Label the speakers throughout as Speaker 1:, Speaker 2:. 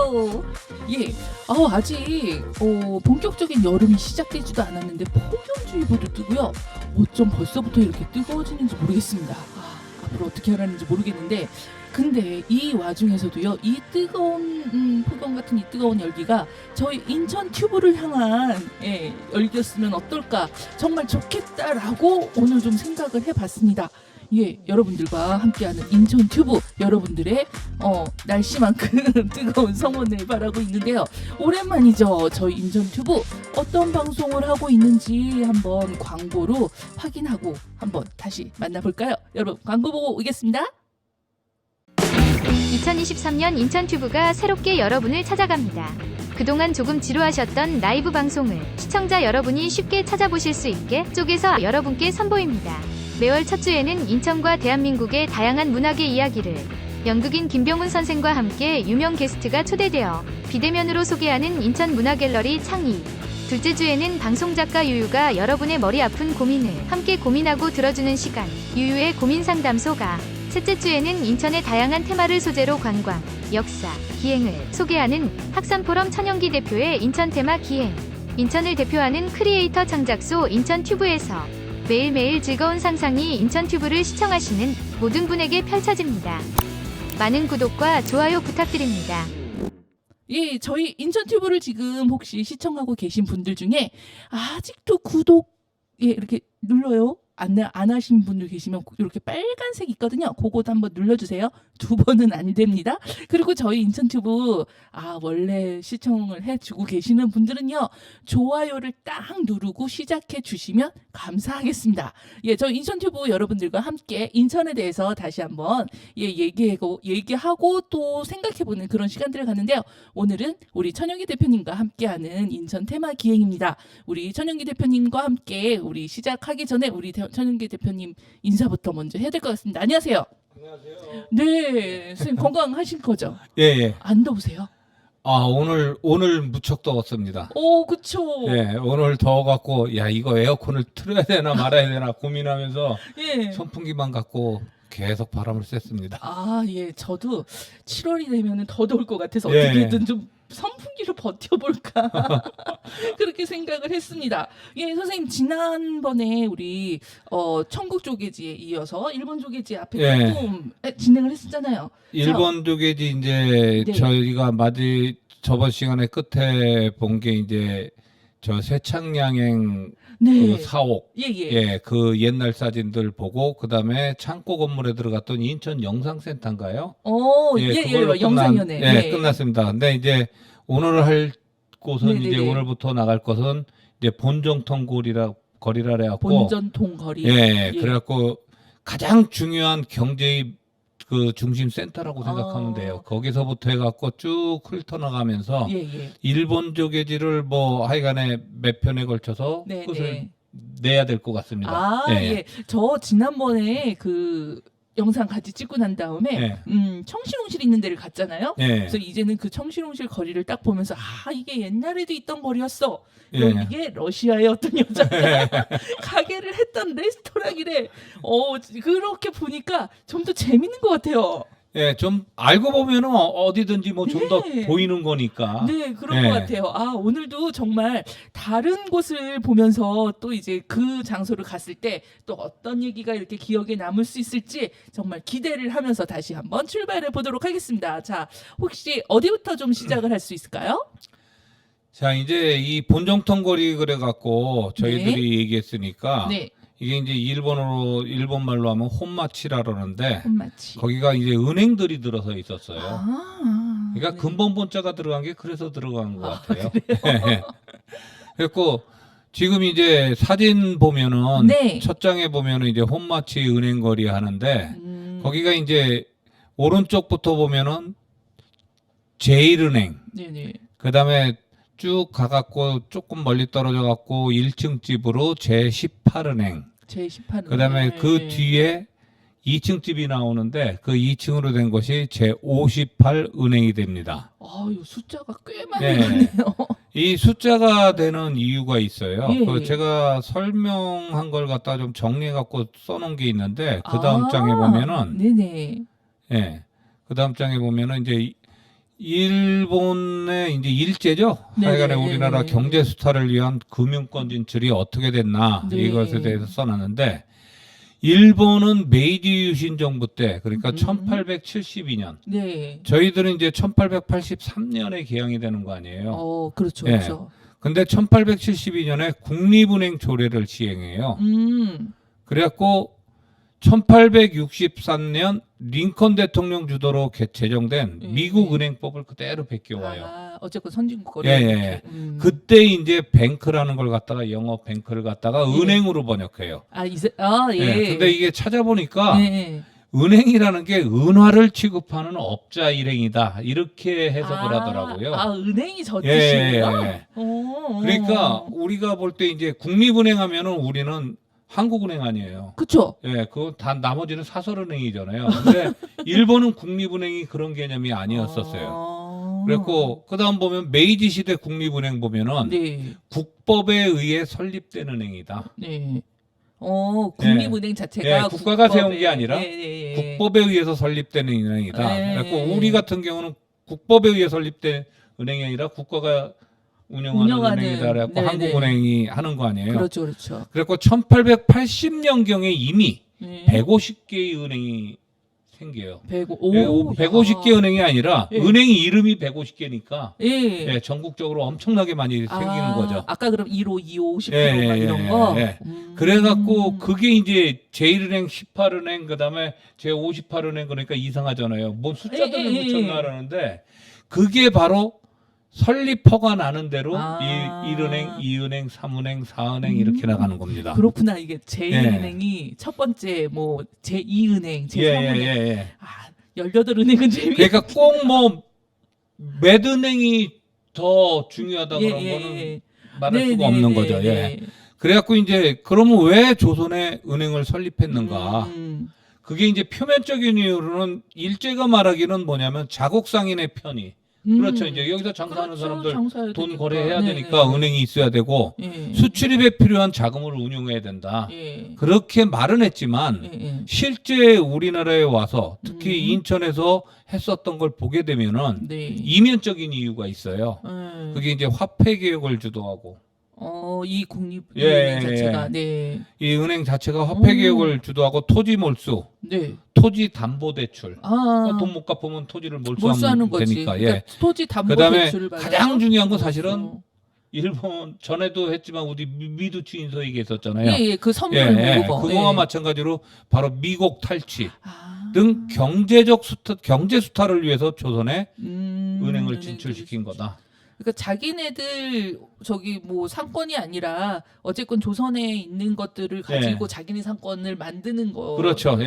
Speaker 1: 안녕하세요. 예, 아직 본격적인 여름이 시작되지도 않았는데 폭염주의보도 뜨고요. 어쩜 벌써부터 이렇게 뜨거워지는지 모르겠습니다. 앞으로 어떻게 하라는지 모르겠는데, 근데 이 와중에서도요, 이 뜨거운 폭염 같은 이 뜨거운 열기가 저희 인천 튜브를 향한 열기였으면 어떨까, 정말 좋겠다라고 오늘 좀 생각을 해봤습니다. 예, 여러분들과 함께하는 인천 튜브, 여러분들의 날씨만큼 뜨거운 성원을 바라고 있는데요. 오랜만이죠. 저희 인천 튜브 어떤 방송을 하고 있는지 한번 광고로 확인하고 한번 다시 만나볼까요? 여러분, 광고 보고 오겠습니다.
Speaker 2: 2023년 인천튜브가 새롭게 여러분을 찾아갑니다. 그동안 조금 지루하셨던 라이브 방송을 시청자 여러분이 쉽게 찾아보실 수 있게 쪼개서 여러분께 선보입니다. 매월 첫 주에는 인천과 대한민국의 다양한 문학의 이야기를 연극인 김병훈 선생과 함께 유명 게스트가 초대되어 비대면으로 소개하는 인천 문화갤러리 창의. 둘째 주에는 방송작가 유유가 여러분의 머리 아픈 고민을 함께 고민하고 들어주는 시간, 유유의 고민상담소가. 셋째 주에는 인천의 다양한 테마를 소재로 관광, 역사, 기행을 소개하는 학산포럼 천연기 대표의 인천 테마 기행. 인천을 대표하는 크리에이터 창작소 인천튜브에서 매일매일 즐거운 상상이 인천튜브를 시청하시는 모든 분에게 펼쳐집니다. 많은 구독과 좋아요 부탁드립니다.
Speaker 1: 예, 저희 인천 튜브를 지금 혹시 시청하고 계신 분들 중에 아직도 구독 이렇게 눌러요? 안 하신 분들 계시면 이렇게 빨간색 있거든요. 그것도 한번 눌러주세요. 2번은 안 됩니다. 그리고 저희 인천튜브 원래 시청을 해주고 계시는 분들은요, 좋아요를 딱 누르고 시작해 주시면 감사하겠습니다. 예, 저희 인천튜브 여러분들과 함께 인천에 대해서 다시 한번 얘기하고 또 생각해보는 그런 시간들을 갖는데요. 오늘은 우리 천영기 대표님과 함께하는 인천 테마 기행입니다. 우리 천영기 대표님과 함께 우리 시작하기 전에 우리 천영기 대표님 인사부터 먼저 해야 될 것 같습니다. 안녕하세요.
Speaker 3: 안녕하세요.
Speaker 1: 네, 선생님 건강하신 거죠?
Speaker 3: 예.
Speaker 1: 안 더우세요?
Speaker 3: 오늘 무척 더웠습니다.
Speaker 1: 오, 그쵸.
Speaker 3: 예, 오늘 더워갖고 이거 에어컨을 틀어야 되나 말아야 되나 고민하면서
Speaker 1: 예.
Speaker 3: 선풍기만 갖고 계속 바람을 쐈습니다.
Speaker 1: 예, 저도 7월이 되면 더 더울 것 같아서
Speaker 3: 예.
Speaker 1: 어떻게든 좀 선풍기로 버텨볼까 그렇게 생각을 했습니다. 예, 선생님 지난번에 우리 천국 조개지에 이어서 일본 조개지 앞에
Speaker 3: 예.
Speaker 1: 조금 진행을 했었잖아요.
Speaker 3: 일본 조개지 이제
Speaker 1: 네.
Speaker 3: 저희가 저번 시간에 끝에 본 게 이제 저 세창양행
Speaker 1: 네.
Speaker 3: 그 사옥,
Speaker 1: 예.
Speaker 3: 그 옛날 사진들 보고 그 다음에 창고 건물에 들어갔던 인천 영상센터인가요? 그걸로
Speaker 1: 영상연애.
Speaker 3: 끝났습니다. 근데 이제 오늘 할 곳은
Speaker 1: 네네네.
Speaker 3: 이제 오늘부터 나갈 곳은 이제 본정통 거리라 그래갖고
Speaker 1: 본전통 거리.
Speaker 3: 그래갖고 가장 중요한 경제의 그 중심 센터라고 생각하면 돼요. 거기서부터 해갖고 쭉 훑어나가면서 일본 조개지를 뭐 하여간에 몇 편에 걸쳐서 끝을 내야 될 것 같습니다.
Speaker 1: 저 지난번에 그 영상 같이 찍고 난 다음에 청실홍실 있는 데를 갔잖아요. 그래서 이제는 그 청실홍실 거리를 딱 보면서 이게 옛날에도 있던 거리였어. 이게 러시아의 어떤 여자가 가게를 했던 레스토랑이래. 그렇게 보니까 좀 더 재밌는 것 같아요.
Speaker 3: 좀 알고 보면은 어디든지 뭐 좀 더 보이는 거니까.
Speaker 1: 네, 그런 것 같아요. 오늘도 정말 다른 곳을 보면서 또 이제 그 장소를 갔을 때 또 어떤 얘기가 이렇게 기억에 남을 수 있을지 정말 기대를 하면서 다시 한번 출발해 보도록 하겠습니다. 자, 혹시 어디부터 좀 시작을 할 수 있을까요?
Speaker 3: 자, 이제 이 본정통 거리 그래갖고 저희들이 얘기했으니까 이게 이제 일본 말로 하면 혼마치라 그러는데
Speaker 1: 혼마치.
Speaker 3: 거기가 이제 은행들이 들어서 있었어요. 그러니까
Speaker 1: 네.
Speaker 3: 근본본자가 들어간 게 그래서 들어간 것 같아요.
Speaker 1: 그래요?
Speaker 3: 그래갖고 지금 이제 사진 보면은
Speaker 1: 네.
Speaker 3: 첫 장에 보면은 이제 혼마치 은행거리 하는데 거기가 이제 오른쪽부터 보면은 제일은행,
Speaker 1: 네네.
Speaker 3: 그 다음에 쭉 가갖고 조금 멀리 떨어져 갖고 1층 집으로 제18은행,
Speaker 1: 제18은.
Speaker 3: 그 다음에 그 뒤에 2층 집이 나오는데 그 2층으로 된 것이 제58은행이 됩니다.
Speaker 1: 이 숫자가 꽤 많이 가네요.
Speaker 3: 이 숫자가 되는 이유가 있어요.
Speaker 1: 예.
Speaker 3: 제가 설명한 걸 갖다 좀 정리해 갖고 써놓은 게 있는데 그 다음 장에 보면은
Speaker 1: 네네.
Speaker 3: 그 다음 장에 보면은 이제 일본의 이제 일제죠.
Speaker 1: 네,
Speaker 3: 하여간에
Speaker 1: 네,
Speaker 3: 우리나라
Speaker 1: 네,
Speaker 3: 경제 수탈을 위한 금융권 진출이 어떻게 됐나
Speaker 1: 네.
Speaker 3: 이것에 대해서 써놨는데 일본은 메이지 유신 정부 때 그러니까 1872년
Speaker 1: 네.
Speaker 3: 저희들은 이제 1883년에 개항이 되는 거 아니에요.
Speaker 1: 그렇죠.
Speaker 3: 예.
Speaker 1: 그렇죠.
Speaker 3: 근데 1872년에 국립은행 조례를 시행해요. 그래갖고 1863년 링컨 대통령 주도로 제정된 미국 은행법을 그대로 베껴와요.
Speaker 1: 어쨌건 선진국 거래.
Speaker 3: 예. 그때 이제 뱅크라는 걸 갖다가 영어 뱅크를 갖다가
Speaker 1: 예.
Speaker 3: 은행으로 번역해요.
Speaker 1: 예.
Speaker 3: 예. 근데 이게 찾아보니까
Speaker 1: 예.
Speaker 3: 은행이라는 게 은화를 취급하는 업자 일행이다. 이렇게 해석을 하더라고요.
Speaker 1: 은행이 저
Speaker 3: 예,
Speaker 1: 뜻이에요?
Speaker 3: 예. 그러니까 우리가 볼 때 이제 국립은행 하면은 우리는 한국은행 아니에요.
Speaker 1: 그쵸.
Speaker 3: 예, 그거 다 나머지는 사설은행이잖아요. 근데 일본은 국립은행이 그런 개념이 아니었었어요. 그랬고 그다음 보면 메이지 시대 국립은행 보면은
Speaker 1: 네.
Speaker 3: 국법에 의해 설립된 은행이다.
Speaker 1: 네. 국립은행 자체가
Speaker 3: 예, 국가가 세운 게 아니라
Speaker 1: 예.
Speaker 3: 국법에 의해서 설립된 은행이다.
Speaker 1: 예.
Speaker 3: 그래서 우리 같은 경우는 국법에 의해 설립된 은행이 아니라 국가가 운영하는 은행이다. 그래서
Speaker 1: 네네.
Speaker 3: 한국은행이 하는 거 아니에요.
Speaker 1: 그렇죠.
Speaker 3: 그래서 1880년경에 이미
Speaker 1: 네.
Speaker 3: 150개의 은행이 생겨요. 150개 은행이 아니라
Speaker 1: 예.
Speaker 3: 은행이 이름이 150개니까
Speaker 1: 예.
Speaker 3: 전국적으로 엄청나게 많이 생기는 거죠.
Speaker 1: 아까 그럼 1호, 2호, 10호
Speaker 3: 예,
Speaker 1: 막 이런 거.
Speaker 3: 예. 그래갖고 그게 이제 제1은행, 18은행, 그다음에 제58은행 그러니까 이상하잖아요. 뭐 숫자들을
Speaker 1: 예.
Speaker 3: 붙여놔라는데 그게 바로 설립 허가 나는 대로 1은행, 2은행, 3은행, 4은행 이렇게 나가는 겁니다.
Speaker 1: 그렇구나. 이게 제1은행이 첫 번째 뭐 제2은행, 제3은행.
Speaker 3: 예.
Speaker 1: 18은행은 재미.
Speaker 3: 그러니까 꼭 뭐 맷은행이 더 중요하다 그런 거는 말할 수가 없는 거죠. 예. 그래갖고 이제 그러면 왜 조선에 은행을 설립했는가? 그게 이제 표면적인 이유로는 일제가 말하기는 뭐냐면 자국상인의 편의. 그렇죠. 이제 여기서 장사하는 사람들 돈 거래해야 되니까 은행이 있어야 되고 수출입에 필요한 자금을 운용해야 된다. 그렇게 말은 했지만 실제 우리나라에 와서 특히 인천에서 했었던 걸 보게 되면은 이면적인 이유가 있어요. 그게 이제 화폐 개혁을 주도하고
Speaker 1: 이 국립은행 자체가
Speaker 3: 이 은행 자체가 화폐 개혁을 주도하고 토지 몰수, 토지 담보 대출. 돈 못 갚으면 토지를 몰수하면 되니까.
Speaker 1: 그러니까 토지 담보
Speaker 3: 그다음에
Speaker 1: 대출을
Speaker 3: 가장 중요한 건 사실은 일본 전에도 했지만 우리 미두치 인서에게 있었잖아요.
Speaker 1: 그 선물 모으고
Speaker 3: 그거와 마찬가지로 바로 미국 탈취 등 경제 수탈을 위해서 조선에 은행을 진출시킨 거다.
Speaker 1: 그러니까 자기네들 뭐 상권이 아니라 어쨌건 조선에 있는 것들을 가지고 자기네 상권을 만드는 거.
Speaker 3: 그렇죠.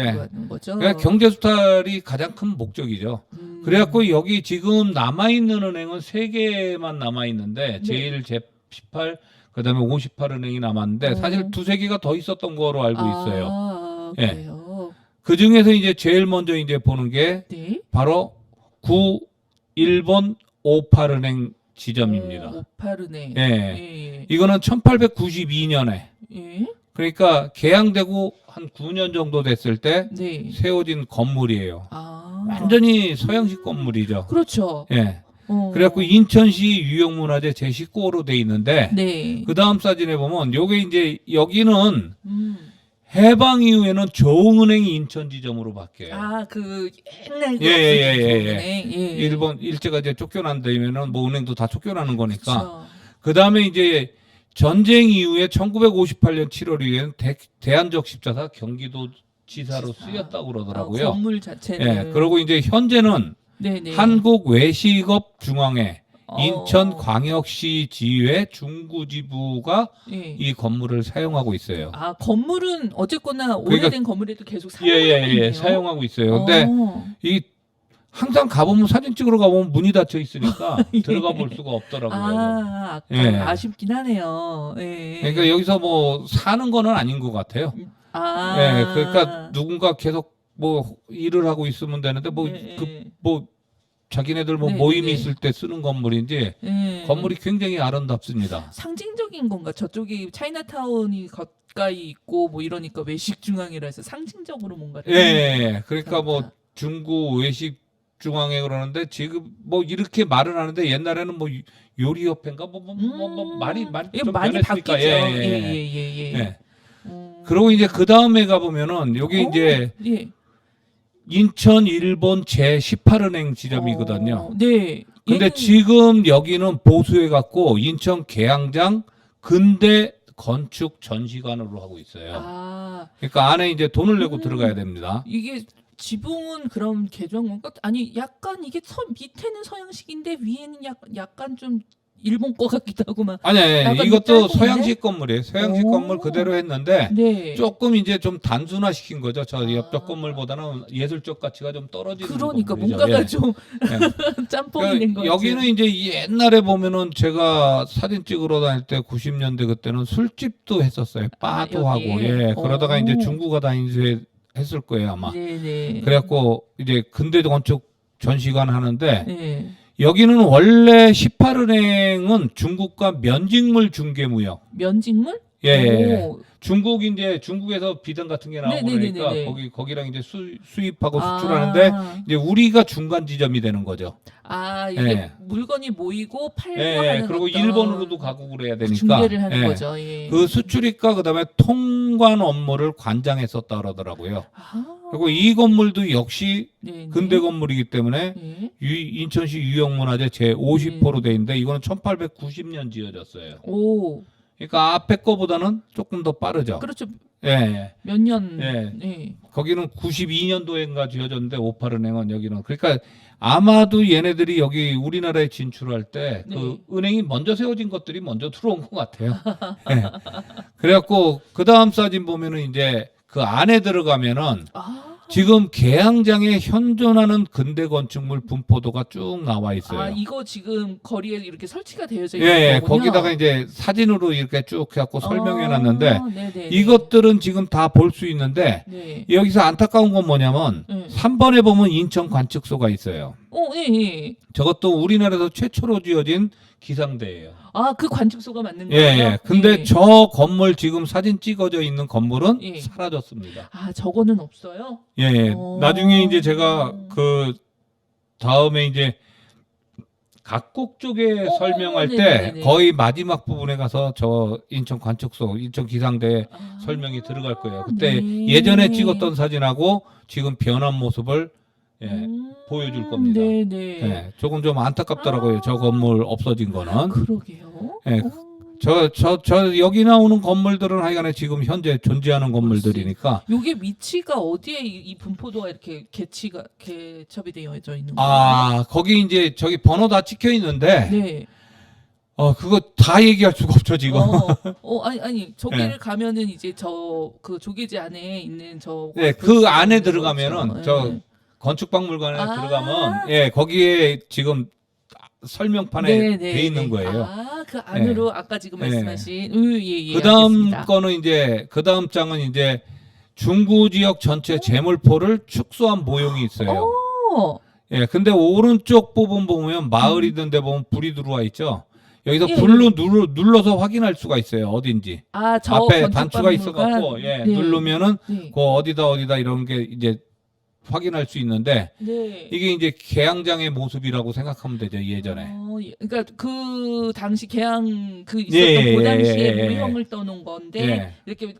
Speaker 1: 거죠.
Speaker 3: 그러니까 경제 수탈이 가장 큰 목적이죠. 그래갖고 여기 지금 남아 있는 은행은 3개만 남아 있는데 제일 제18 그다음에 58은행이 남았는데 사실 2-3개가 더 있었던 거로 알고 있어요.
Speaker 1: 그래요.
Speaker 3: 그 중에서 이제 제일 먼저 이제 보는 게 바로 일본 58은행 지점입니다.
Speaker 1: 58은행.
Speaker 3: 이거는 1892년에 그러니까 개항되고 한 9년 정도 됐을 때 세워진 건물이에요. 완전히 서양식 건물이죠.
Speaker 1: 그렇죠.
Speaker 3: 그래갖고 인천시 유형문화재 제19호로 돼 있는데 그 다음 사진에 보면 요게 이제 여기는 해방 이후에는 조흥은행이 인천 지점으로 바뀌어요.
Speaker 1: 그 옛날
Speaker 3: 일본 일제가 이제 쫓겨난 다음에는 뭐 은행도 다 쫓겨나는 거니까. 그 다음에 이제 전쟁 이후에 1958년 7월 이후에는 대한적 십자사 경기도지사로 쓰였다고 그러더라고요.
Speaker 1: 건물 자체는.
Speaker 3: 그리고 이제 현재는 한국 외식업 중앙회 인천광역시 지회 중구지부가 이 건물을 사용하고 있어요.
Speaker 1: 건물은 어쨌거나 오래된 건물에도 계속 사용하고 있네요.
Speaker 3: 사용하고 있어요. 근데 이 항상 가보면 사진 찍으러 가보면 문이 닫혀 있으니까 들어가 볼 수가 없더라고요.
Speaker 1: 아쉽긴 하네요.
Speaker 3: 그러니까 여기서 뭐 사는 거는 아닌 것 같아요. 그러니까 누군가 계속 뭐 일을 하고 있으면 되는데 자기네들 모임이 있을 때 쓰는 건물인지 건물이 굉장히 아름답습니다.
Speaker 1: 상징적인 건가? 저쪽이 차이나타운이 가까이 있고 뭐 이러니까 외식 중앙이라 해서 상징적으로 뭔가.
Speaker 3: 그러니까 뭐 중구 외식 중앙회 그러는데 지금 뭐 이렇게 말을 하는데 옛날에는 뭐 요리협회인가 말이
Speaker 1: 이거
Speaker 3: 좀
Speaker 1: 많이
Speaker 3: 변했으니까
Speaker 1: 바뀌죠.
Speaker 3: 예.
Speaker 1: 예.
Speaker 3: 그리고 이제 그 다음에 가보면은 여기 이제
Speaker 1: 예.
Speaker 3: 인천 일본 제 18은행 지점이거든요.
Speaker 1: 네.
Speaker 3: 근데 지금 여기는 보수해 갖고 인천 계양장 근대 건축 전시관으로 하고 있어요.
Speaker 1: 아,
Speaker 3: 그러니까 안에 이제 돈을 내고 들어가야 됩니다.
Speaker 1: 이게 지붕은 그럼 개조한 아니 약간 이게 밑에는 서양식인데 위에는 약간 좀 일본 거 같기도 하고 막.
Speaker 3: 아니,
Speaker 1: 약간
Speaker 3: 이것도
Speaker 1: 짤봉인데?
Speaker 3: 서양식 건물이에요. 서양식
Speaker 1: 오.
Speaker 3: 건물 그대로 했는데
Speaker 1: 네.
Speaker 3: 조금 이제 좀 단순화 시킨 거죠. 저
Speaker 1: 아.
Speaker 3: 옆쪽 건물보다는 예술적 가치가 좀 떨어지는
Speaker 1: 그러니까
Speaker 3: 건물이죠.
Speaker 1: 뭔가가
Speaker 3: 예.
Speaker 1: 좀
Speaker 3: 예.
Speaker 1: 짬뽕이 된 거지.
Speaker 3: 여기는 이제 옛날에 보면은 제가 사진 찍으러 다닐 때 90년대 그때는 술집도 했었어요. 바도
Speaker 1: 아, 여기?
Speaker 3: 하고. 예. 그러다가
Speaker 1: 오.
Speaker 3: 이제 중국가 다니면서 했을 거예요, 아마.
Speaker 1: 네네.
Speaker 3: 그래갖고 이제 근대 건축 전시관 하는데
Speaker 1: 네.
Speaker 3: 여기는 원래 18은행은 중국과 면직물 중개무역.
Speaker 1: 면직물?
Speaker 3: 예.
Speaker 1: 오.
Speaker 3: 중국 이제 중국에서 비단 같은 게 나오고 그러니까
Speaker 1: 네네네네네.
Speaker 3: 거기랑 이제 수입하고 수출하는데 이제 우리가 중간 지점이 되는 거죠.
Speaker 1: 아, 이게
Speaker 3: 예.
Speaker 1: 물건이 모이고 팔고
Speaker 3: 예.
Speaker 1: 하는
Speaker 3: 그리고
Speaker 1: 어떤
Speaker 3: 일본으로도 가고 그래야 되니까
Speaker 1: 중개를 하는
Speaker 3: 예.
Speaker 1: 거죠. 예.
Speaker 3: 그 수출입과 그다음에 통관 업무를 관장했었다 그러더라고요.
Speaker 1: 아.
Speaker 3: 그리고 이 건물도 역시
Speaker 1: 네네.
Speaker 3: 근대 건물이기 때문에
Speaker 1: 네.
Speaker 3: 인천시 유형문화재 제 50호로 돼 있는데 이거는 1890년 지어졌어요.
Speaker 1: 오.
Speaker 3: 그러니까 앞에 거보다는 조금 더 빠르죠.
Speaker 1: 그렇죠.
Speaker 3: 예.
Speaker 1: 몇 년.
Speaker 3: 예.
Speaker 1: 네.
Speaker 3: 거기는 92년도인가 지어졌는데 58은행은 여기는 그러니까 아마도 얘네들이 여기 우리나라에 진출할 때 그
Speaker 1: 네.
Speaker 3: 은행이 먼저 세워진 것들이 먼저 들어온 것 같아요. 예. 그래갖고 그 다음 사진 보면은 이제 그 안에 들어가면은
Speaker 1: 아.
Speaker 3: 지금 계양장에 현존하는 근대 건축물 분포도가 쭉 나와 있어요.
Speaker 1: 아, 이거 지금 거리에 이렇게 설치가 되어져
Speaker 3: 예,
Speaker 1: 있는
Speaker 3: 예,
Speaker 1: 거군요.
Speaker 3: 거기다가 이제 사진으로 이렇게 쭉 해갖고 설명해 놨는데
Speaker 1: 네네네.
Speaker 3: 이것들은 지금 다 볼 수 있는데
Speaker 1: 네.
Speaker 3: 여기서 안타까운 건 뭐냐면
Speaker 1: 네.
Speaker 3: 3번에 보면 인천 관측소가 있어요.
Speaker 1: 예, 예.
Speaker 3: 저것도 우리나라에서 최초로 지어진 기상대예요.
Speaker 1: 아, 그 관측소가 맞는
Speaker 3: 예,
Speaker 1: 거예요?
Speaker 3: 예. 근데
Speaker 1: 예.
Speaker 3: 저 건물 지금 사진 찍어져 있는 건물은
Speaker 1: 예.
Speaker 3: 사라졌습니다.
Speaker 1: 아, 저거는 없어요?
Speaker 3: 예, 예.
Speaker 1: 오.
Speaker 3: 나중에 이제 제가 그 다음에 이제 각국 쪽에 설명할 때
Speaker 1: 네네네네.
Speaker 3: 거의 마지막 부분에 가서 저 인천 관측소, 인천 기상대
Speaker 1: 아,
Speaker 3: 설명이 들어갈 거예요. 그때
Speaker 1: 네.
Speaker 3: 예전에 찍었던 사진하고 지금 변한 모습을 예, 보여줄 겁니다.
Speaker 1: 네네.
Speaker 3: 예, 조금 좀 안타깝더라고요. 저 건물 없어진 거는.
Speaker 1: 그러게요.
Speaker 3: 예, 저 여기 나오는 건물들은 하여간에 지금 현재 존재하는 건물들이니까.
Speaker 1: 요게 위치가 어디에 이 분포도가 이렇게 개첩이 되어져 있는 거예요?
Speaker 3: 아, 거기 이제 저기 번호 다 찍혀 있는데,
Speaker 1: 네.
Speaker 3: 그거 다 얘기할 수가 없죠, 지금.
Speaker 1: 아니 저기를
Speaker 3: 네.
Speaker 1: 가면은 이제 저 그 조개지 안에 있는 저
Speaker 3: 네, 그 안에 들어가면은 저 건축박물관에
Speaker 1: 아.
Speaker 3: 들어가면, 예, 거기에 지금 설명판에 돼 있는 거예요.
Speaker 1: 아, 그 안으로 아까 지금
Speaker 3: 네.
Speaker 1: 말씀하신 예,
Speaker 3: 그 다음
Speaker 1: 알겠습니다.
Speaker 3: 거는 이제, 그 다음 장은 이제 중구 지역 전체 재물포를 축소한 모형이 있어요.
Speaker 1: 오.
Speaker 3: 예, 근데 오른쪽 부분 보면 마을이 든데 보면 불이 들어와 있죠. 여기서
Speaker 1: 예,
Speaker 3: 불로 눌러서 확인할 수가 있어요. 어딘지.
Speaker 1: 아, 저
Speaker 3: 앞에 단추가
Speaker 1: 건축박물관?
Speaker 3: 있어갖고, 예,
Speaker 1: 네.
Speaker 3: 누르면은
Speaker 1: 네.
Speaker 3: 그 어디다 이런 게 이제 확인할 수 있는데
Speaker 1: 네.
Speaker 3: 이게 이제 개항장의 모습이라고 생각하면 되죠. 예전에.
Speaker 1: 그러니까 그 당시 개항 그 있었던
Speaker 3: 예,
Speaker 1: 그 당시에
Speaker 3: 예, 예.
Speaker 1: 모형을 떠놓은 건데
Speaker 3: 예.
Speaker 1: 이렇게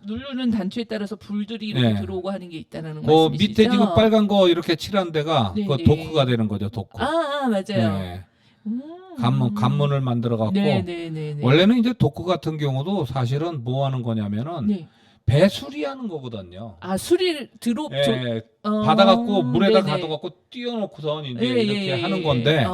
Speaker 1: 누르는 단추에 따라서 불들이 이렇게
Speaker 3: 네.
Speaker 1: 들어오고 하는 게 있다는
Speaker 3: 그
Speaker 1: 말씀이시죠?
Speaker 3: 밑에 지금 빨간 거 이렇게 칠한 데가
Speaker 1: 네,
Speaker 3: 그
Speaker 1: 네.
Speaker 3: 도크가 되는 거죠. 도크.
Speaker 1: 맞아요.
Speaker 3: 예. 관문을 만들어 갖고
Speaker 1: 네네네.
Speaker 3: 원래는 이제 도크 같은 경우도 사실은 뭐 하는 거냐면은
Speaker 1: 네.
Speaker 3: 배 수리하는 거거든요.
Speaker 1: 아, 수리를
Speaker 3: 예, 받아갖고 물에다
Speaker 1: 네네.
Speaker 3: 가둬갖고 띄워놓고선 이제
Speaker 1: 예,
Speaker 3: 이렇게
Speaker 1: 예,
Speaker 3: 하는
Speaker 1: 예.
Speaker 3: 건데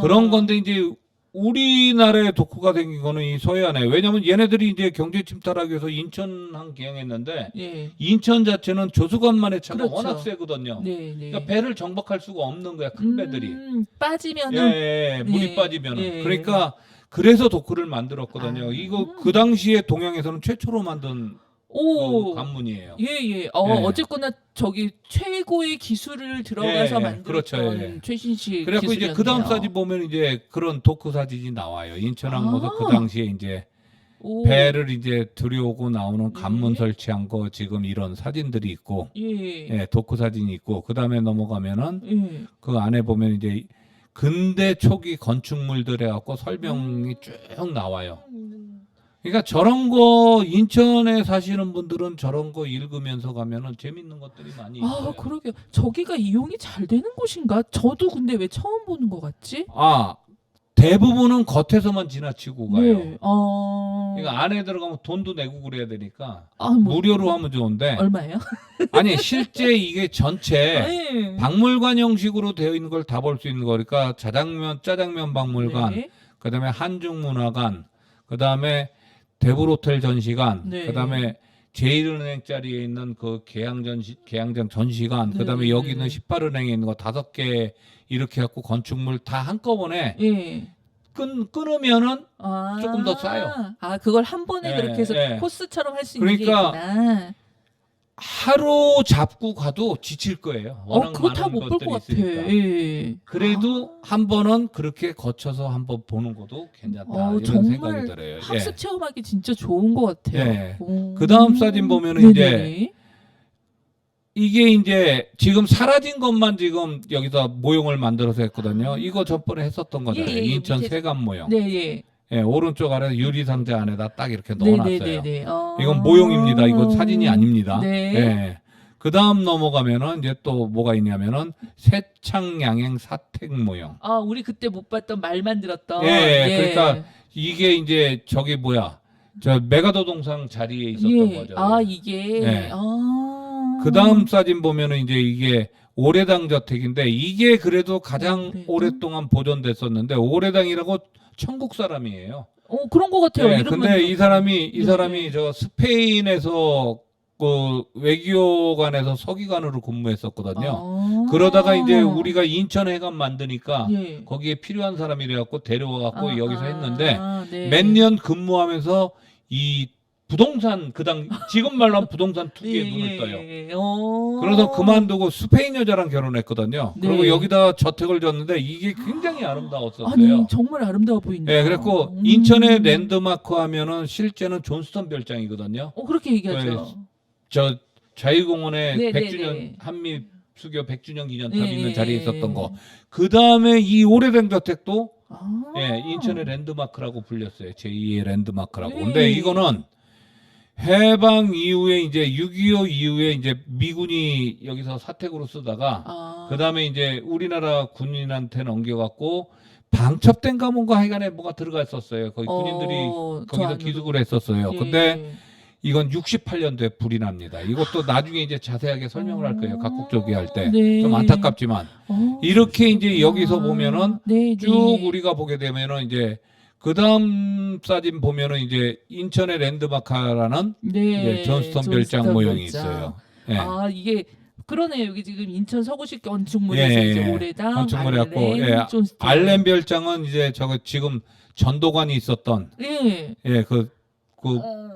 Speaker 3: 그런 건데 이제 우리나라의 도크가 생긴 거는 이 서해안에 왜냐면 얘네들이 이제 경제 침탈하기 위해서 인천항 개항했는데
Speaker 1: 예.
Speaker 3: 인천 자체는 조수간만의 차가
Speaker 1: 그렇죠.
Speaker 3: 워낙 세거든요.
Speaker 1: 네, 네.
Speaker 3: 그러니까 배를 정박할 수가 없는 거야 큰 배들이.
Speaker 1: 빠지면은
Speaker 3: 예, 물이
Speaker 1: 예,
Speaker 3: 빠지면은
Speaker 1: 예.
Speaker 3: 그러니까 그래서 도크를 만들었거든요.
Speaker 1: 아.
Speaker 3: 이거 그 당시에 동양에서는 최초로 만든
Speaker 1: 오.
Speaker 3: 관문이에요.
Speaker 1: 예. 어쨌거나 저기 최고의 기술을 들어가서
Speaker 3: 예,
Speaker 1: 만들었던
Speaker 3: 그렇죠, 예.
Speaker 1: 최신식
Speaker 3: 그래갖고 이제
Speaker 1: 기술이었네요.
Speaker 3: 그 다음 사진 보면 이제 그런 도크 사진이 나와요. 인천항 모습 그
Speaker 1: 아.
Speaker 3: 당시에 이제
Speaker 1: 오.
Speaker 3: 배를 이제 들여오고 나오는
Speaker 1: 예.
Speaker 3: 관문 설치한 거 지금 이런 사진들이 있고,
Speaker 1: 예.
Speaker 3: 예, 도크 사진이 있고, 그 다음에 넘어가면은
Speaker 1: 예.
Speaker 3: 그 안에 보면 이제 근대 초기 건축물들에 갖고 설명이 쭉 나와요. 그러니까 저런 거 인천에 사시는 분들은 저런 거 읽으면서 가면은 재밌는 것들이 많이 있어요.
Speaker 1: 아, 그러게요. 저기가 이용이 잘 되는 곳인가? 저도 근데 왜 처음 보는 것 같지?
Speaker 3: 아, 대부분은 겉에서만 지나치고 가요.
Speaker 1: 네.
Speaker 3: 그러니까 안에 들어가면 돈도 내고 그래야 되니까
Speaker 1: 아, 뭐,
Speaker 3: 무료로 하면 좋은데,
Speaker 1: 얼마예요?
Speaker 3: 아니 실제 이게 전체
Speaker 1: 네.
Speaker 3: 박물관 형식으로 되어 있는 걸 다 볼 수 있는 거니까 짜장면 박물관,
Speaker 1: 네.
Speaker 3: 그다음에 한중문화관, 그다음에 대불호텔 전시관,
Speaker 1: 네.
Speaker 3: 그다음에 제1은행 자리에 있는 그 계양장 전시관,
Speaker 1: 네.
Speaker 3: 그다음에 여기 있는 18은행에 있는 거 5개 이렇게 갖고 건축물 다 한꺼번에
Speaker 1: 예.
Speaker 3: 끊으면은
Speaker 1: 아.
Speaker 3: 조금 더 싸요.
Speaker 1: 아, 그걸 한 번에
Speaker 3: 예,
Speaker 1: 그렇게 해서
Speaker 3: 예.
Speaker 1: 코스처럼 할 수 있는 게
Speaker 3: 그러니까
Speaker 1: 있구나.
Speaker 3: 하루 잡고 가도 지칠 거예요. 워낙
Speaker 1: 그거 다
Speaker 3: 많은
Speaker 1: 못 볼 것
Speaker 3: 것들이
Speaker 1: 같아.
Speaker 3: 있으니까.
Speaker 1: 예.
Speaker 3: 그래도 한 번은 그렇게 거쳐서 한번 보는 것도 괜찮다 이런
Speaker 1: 정말
Speaker 3: 생각이 들어요.
Speaker 1: 학습 체험하기 진짜 좋은 것 같아요.
Speaker 3: 예.
Speaker 1: 오.
Speaker 3: 그 다음 사진 보면은 이제
Speaker 1: 네네.
Speaker 3: 이게 이제 지금 사라진 것만 지금 여기서 모형을 만들어서 했거든요.
Speaker 1: 아.
Speaker 3: 이거 전번에 했었던 거잖아요.
Speaker 1: 예, 예,
Speaker 3: 인천
Speaker 1: 밑에-
Speaker 3: 세관 모형.
Speaker 1: 네, 예.
Speaker 3: 예, 오른쪽 아래 유리 상자 안에다 딱 이렇게 넣어놨어요.
Speaker 1: 네네네.
Speaker 3: 이건 모형입니다. 이건 사진이 아닙니다.
Speaker 1: 네.
Speaker 3: 예. 그 다음 넘어가면은 이제 또 뭐가 있냐면은 세창양행 사택 모형.
Speaker 1: 아, 우리 그때 못 봤던 말만 들었던.
Speaker 3: 예, 그러니까 이게 이제 저기 뭐야, 저 메가더 동상 자리에 있었던
Speaker 1: 예.
Speaker 3: 거죠.
Speaker 1: 아, 이게.
Speaker 3: 예.
Speaker 1: 아.
Speaker 3: 그 다음 사진 보면은 이제 이게 오래당 저택인데 이게 그래도 가장
Speaker 1: 오래당?
Speaker 3: 오랫동안 보존됐었는데 오래당이라고 천국 사람이에요.
Speaker 1: 그런 것 같아요.
Speaker 3: 네,
Speaker 1: 이름만
Speaker 3: 근데 이
Speaker 1: 들어도.
Speaker 3: 사람이 저 스페인에서 그 외교관에서 서기관으로 근무했었거든요.
Speaker 1: 아.
Speaker 3: 그러다가 이제 우리가 인천해관 만드니까
Speaker 1: 예.
Speaker 3: 거기에 필요한 사람이래 갖고 데려와 갖고
Speaker 1: 아,
Speaker 3: 여기서 했는데
Speaker 1: 네.
Speaker 3: 몇 년 근무하면서 이 부동산 지금 말로 하면 부동산 투기에 눈을 떠요. 그래서 그만두고 스페인 여자랑 결혼했거든요.
Speaker 1: 네.
Speaker 3: 그리고 여기다 저택을 줬는데 이게 굉장히 아름다웠었어요.
Speaker 1: 아니, 정말 아름다워 보인다.
Speaker 3: 예, 그래갖고 인천의 랜드마크 하면은 실제는 존스턴 별장이거든요.
Speaker 1: 그렇게 얘기하죠.
Speaker 3: 저 자유공원에
Speaker 1: 네,
Speaker 3: 100주년
Speaker 1: 네, 네.
Speaker 3: 한미 수교 100주년 기념탑
Speaker 1: 네,
Speaker 3: 있는
Speaker 1: 네,
Speaker 3: 자리에
Speaker 1: 네.
Speaker 3: 있었던 거. 그 다음에 이 오래된 저택도
Speaker 1: 아.
Speaker 3: 예, 인천의 랜드마크라고 불렸어요. 제2의 랜드마크라고.
Speaker 1: 네.
Speaker 3: 근데 이거는 해방 이후에 이제 6.25 이후에 이제 미군이 여기서 사택으로 쓰다가 그 다음에 이제 우리나라 군인한테 넘겨갖고 방첩된가 뭔가 하여간에 뭐가 들어가 있었어요. 거기 군인들이
Speaker 1: 저
Speaker 3: 거기서
Speaker 1: 안으로.
Speaker 3: 기숙을 했었어요.
Speaker 1: 예.
Speaker 3: 근데 이건 68년도에 불이 납니다. 이것도 나중에 이제 자세하게 설명을 할 거예요. 각국조기 할 때.
Speaker 1: 네.
Speaker 3: 좀 안타깝지만. 이렇게 이제 여기서 보면은
Speaker 1: 네,
Speaker 3: 쭉 우리가 보게 되면은 이제 그 다음 사진 보면은 이제 인천의 랜드마크라는
Speaker 1: 네.
Speaker 3: 이제 존스턴 별장 모형이 있어요. 예.
Speaker 1: 아, 이게 그러네요. 여기 지금 인천 서구식 건축물에서
Speaker 3: 예,
Speaker 1: 이제
Speaker 3: 예.
Speaker 1: 오래당
Speaker 3: 건축물이 갖고,
Speaker 1: 알렌,
Speaker 3: 예.
Speaker 1: 존스턴.
Speaker 3: 알렌 별장은 이제 저거 지금 전도관이 있었던
Speaker 1: 예.
Speaker 3: 예,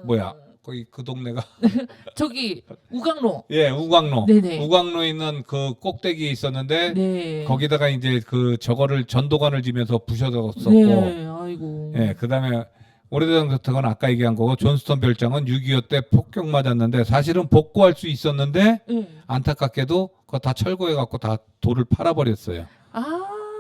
Speaker 3: 뭐야. 거기 그 동네가
Speaker 1: 저기 우강로.
Speaker 3: 예, 우광로.
Speaker 1: 네네.
Speaker 3: 우광로에 있는 그 꼭대기에 있었는데
Speaker 1: 네.
Speaker 3: 거기다가 이제 그 저거를 전도관을 지면서 부셔졌었고
Speaker 1: 네. 아이고.
Speaker 3: 예, 그다음에 오래된 저택은 아까 얘기한 거고 존스턴 별장은 6.25 때 폭격 맞았는데 사실은 복구할 수 있었는데
Speaker 1: 예.
Speaker 3: 안타깝게도 그거 다 철거해 갖고 다 돌을 팔아버렸어요.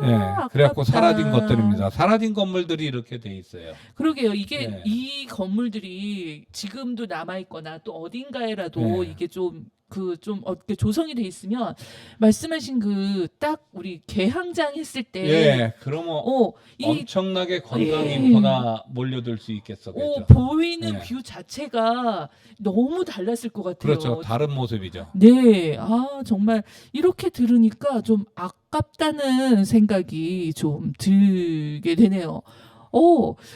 Speaker 3: 예, 그래갖고
Speaker 1: 아깝다.
Speaker 3: 사라진 것들입니다. 사라진 건물들이 이렇게 돼 있어요.
Speaker 1: 그러게요. 이게
Speaker 3: 네.
Speaker 1: 이 건물들이 지금도 남아 있거나 또 어딘가에라도
Speaker 3: 네.
Speaker 1: 이게 좀 어떻게 조성이 돼 있으면 말씀하신 그 딱 우리 개항장 했을 때
Speaker 3: 예, 그러면
Speaker 1: 이
Speaker 3: 엄청나게 관광
Speaker 1: 예.
Speaker 3: 인파가 몰려들 수 있겠어, 그렇죠?
Speaker 1: 보이는
Speaker 3: 네.
Speaker 1: 뷰 자체가 너무 달랐을 것 같아요.
Speaker 3: 그렇죠, 다른 모습이죠.
Speaker 1: 네, 정말 이렇게 들으니까 좀 아깝다는 생각이 좀 들게 되네요.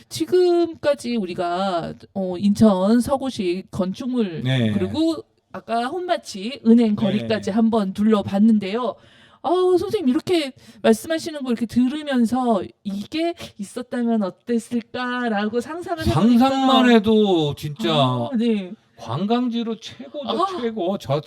Speaker 1: 지금까지 우리가 인천 서구식 건축물
Speaker 3: 네.
Speaker 1: 그리고 아까 혼마치 은행 거리까지
Speaker 3: 네.
Speaker 1: 한번 둘러봤는데요. 선생님 이렇게 말씀하시는 거 이렇게 들으면서 이게 있었다면 어땠을까라고 상상을 해보니까
Speaker 3: 상상만 해도 진짜
Speaker 1: 네.
Speaker 3: 관광지로 최고죠, 최고. 저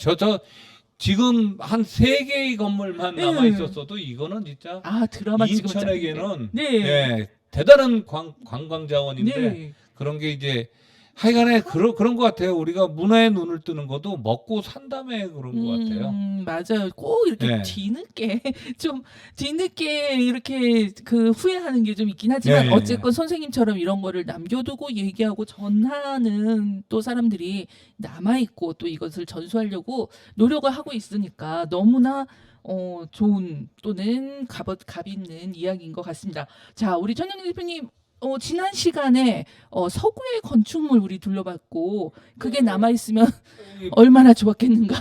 Speaker 3: 지금 한 3개의 건물만
Speaker 1: 네.
Speaker 3: 남아 있었어도 이거는 진짜
Speaker 1: 드라마 찍은
Speaker 3: 인천에게는
Speaker 1: 네.
Speaker 3: 예, 대단한 관광 자원인데
Speaker 1: 네.
Speaker 3: 그런 게 이제 하여간에 그런 것 같아요. 우리가 문화에 눈을 뜨는 것도 먹고 산 다음에 그런 것 같아요.
Speaker 1: 맞아요. 꼭 이렇게
Speaker 3: 네.
Speaker 1: 뒤늦게 이렇게 그 후회하는 게 좀 있긴 하지만
Speaker 3: 네.
Speaker 1: 어쨌건 선생님처럼 이런 거를 남겨두고 얘기하고 전하는 또 사람들이 남아있고 또 이것을 전수하려고 노력을 하고 있으니까 너무나 좋은 또는 값 있는 이야기인 것 같습니다. 자, 우리 전영기 대표님 지난 시간에 서구의 건축물 우리 둘러봤고 그게 남아있으면 얼마나 좋았겠는가.